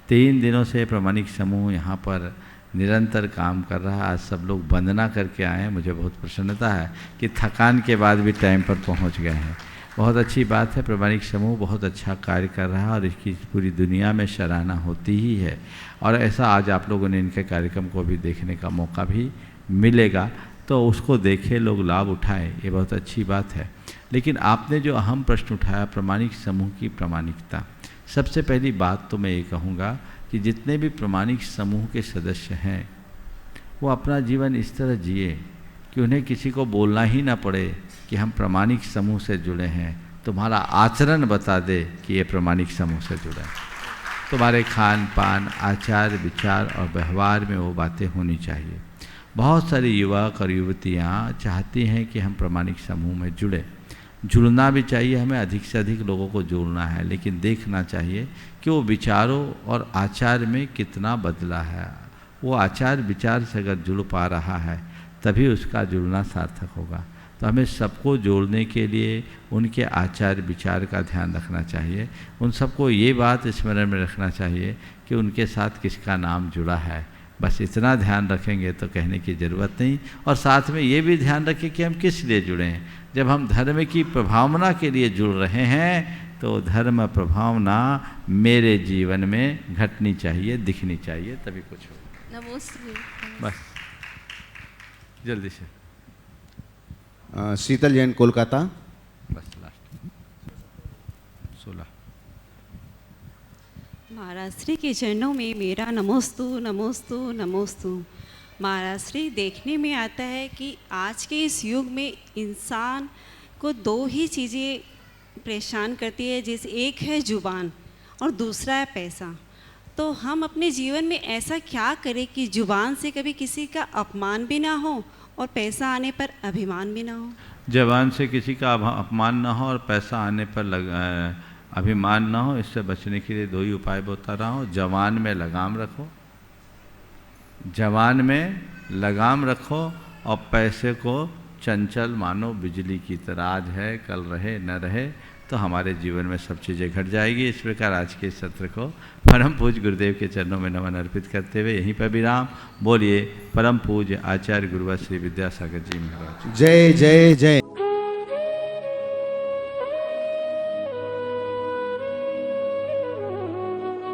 3 दिनों से प्रामाणिक समूह यहाँ पर निरंतर काम कर रहा है। आज सब लोग वंदना करके आए हैं, मुझे बहुत प्रसन्नता है कि थकान के बाद भी टाइम पर पहुँच गए हैं। बहुत अच्छी बात है, प्रामाणिक समूह बहुत अच्छा कार्य कर रहा है और इसकी पूरी दुनिया में सराहना होती ही है। और ऐसा आज आप लोगों ने इनके कार्यक्रम को भी देखने का मौका भी मिलेगा, तो उसको देखें, लोग लाभ उठाएं, ये बहुत अच्छी बात है। लेकिन आपने जो अहम प्रश्न उठाया, प्रामाणिक समूह की प्रामाणिकता, सबसे पहली बात तो मैं ये कहूँगा कि जितने भी प्रामाणिक समूह के सदस्य हैं वो अपना जीवन इस तरह जिए कि उन्हें किसी को बोलना ही ना पड़े कि हम प्रामाणिक समूह से जुड़े हैं। तुम्हारा आचरण बता दे कि ये प्रामाणिक समूह से जुड़ा है। तुम्हारे खान पान, आचार विचार और व्यवहार में वो बातें होनी चाहिए। बहुत सारे युवक और युवतियाँ चाहती हैं कि हम प्रामाणिक समूह में जुड़े। जुड़ना भी चाहिए, हमें अधिक से अधिक लोगों को जोड़ना है, लेकिन देखना चाहिए कि वो विचारों और आचार में कितना बदला है। वो आचार विचार से अगर जुड़ पा रहा है तभी उसका जुड़ना सार्थक होगा। तो हमें सबको जोड़ने के लिए उनके आचार विचार का ध्यान रखना चाहिए। उन सबको ये बात स्मरण में रखना चाहिए कि उनके साथ किसका नाम जुड़ा है। बस इतना ध्यान रखेंगे तो कहने की ज़रूरत नहीं। और साथ में ये भी ध्यान रखें कि हम किस लिए जुड़े हैं। जब हम धर्म की प्रभावना के लिए जुड़ रहे हैं तो धर्म प्रभावना मेरे जीवन में घटनी चाहिए, दिखनी चाहिए, तभी कुछ हो। नमस्ते। बस। जल्दी से। शीतल जैन कोलकाता। बस लास्ट 16। महाराज श्री के चरणों में मेरा नमोस्तु नमोस्तु नमोस्तु। महाराज श्री, देखने में आता है कि आज के इस युग में इंसान को दो ही चीज़ें परेशान करती है, जैसे एक है जुबान और दूसरा है पैसा। तो हम अपने जीवन में ऐसा क्या करें कि जुबान से कभी किसी का अपमान भी ना हो और पैसा आने पर अभिमान भी ना हो? जबान से किसी का अपमान ना हो और पैसा आने पर अभिमान ना हो, इससे बचने के लिए दो ही उपाय बता रहा हूँ। जवान में लगाम रखो, जवान में लगाम रखो, और पैसे को चंचल मानो बिजली की तरह, आज है कल रहे न रहे, तो हमारे जीवन में सब चीज़ें घट जाएगी। इस प्रकार आज के इस सत्र को परम पूज्य गुरुदेव के चरणों में नमन अर्पित करते हुए यहीं पर विराम। बोलिए परम पूज्य आचार्य गुरुवर श्री विद्यासागर जी महाराज। जय जय जय।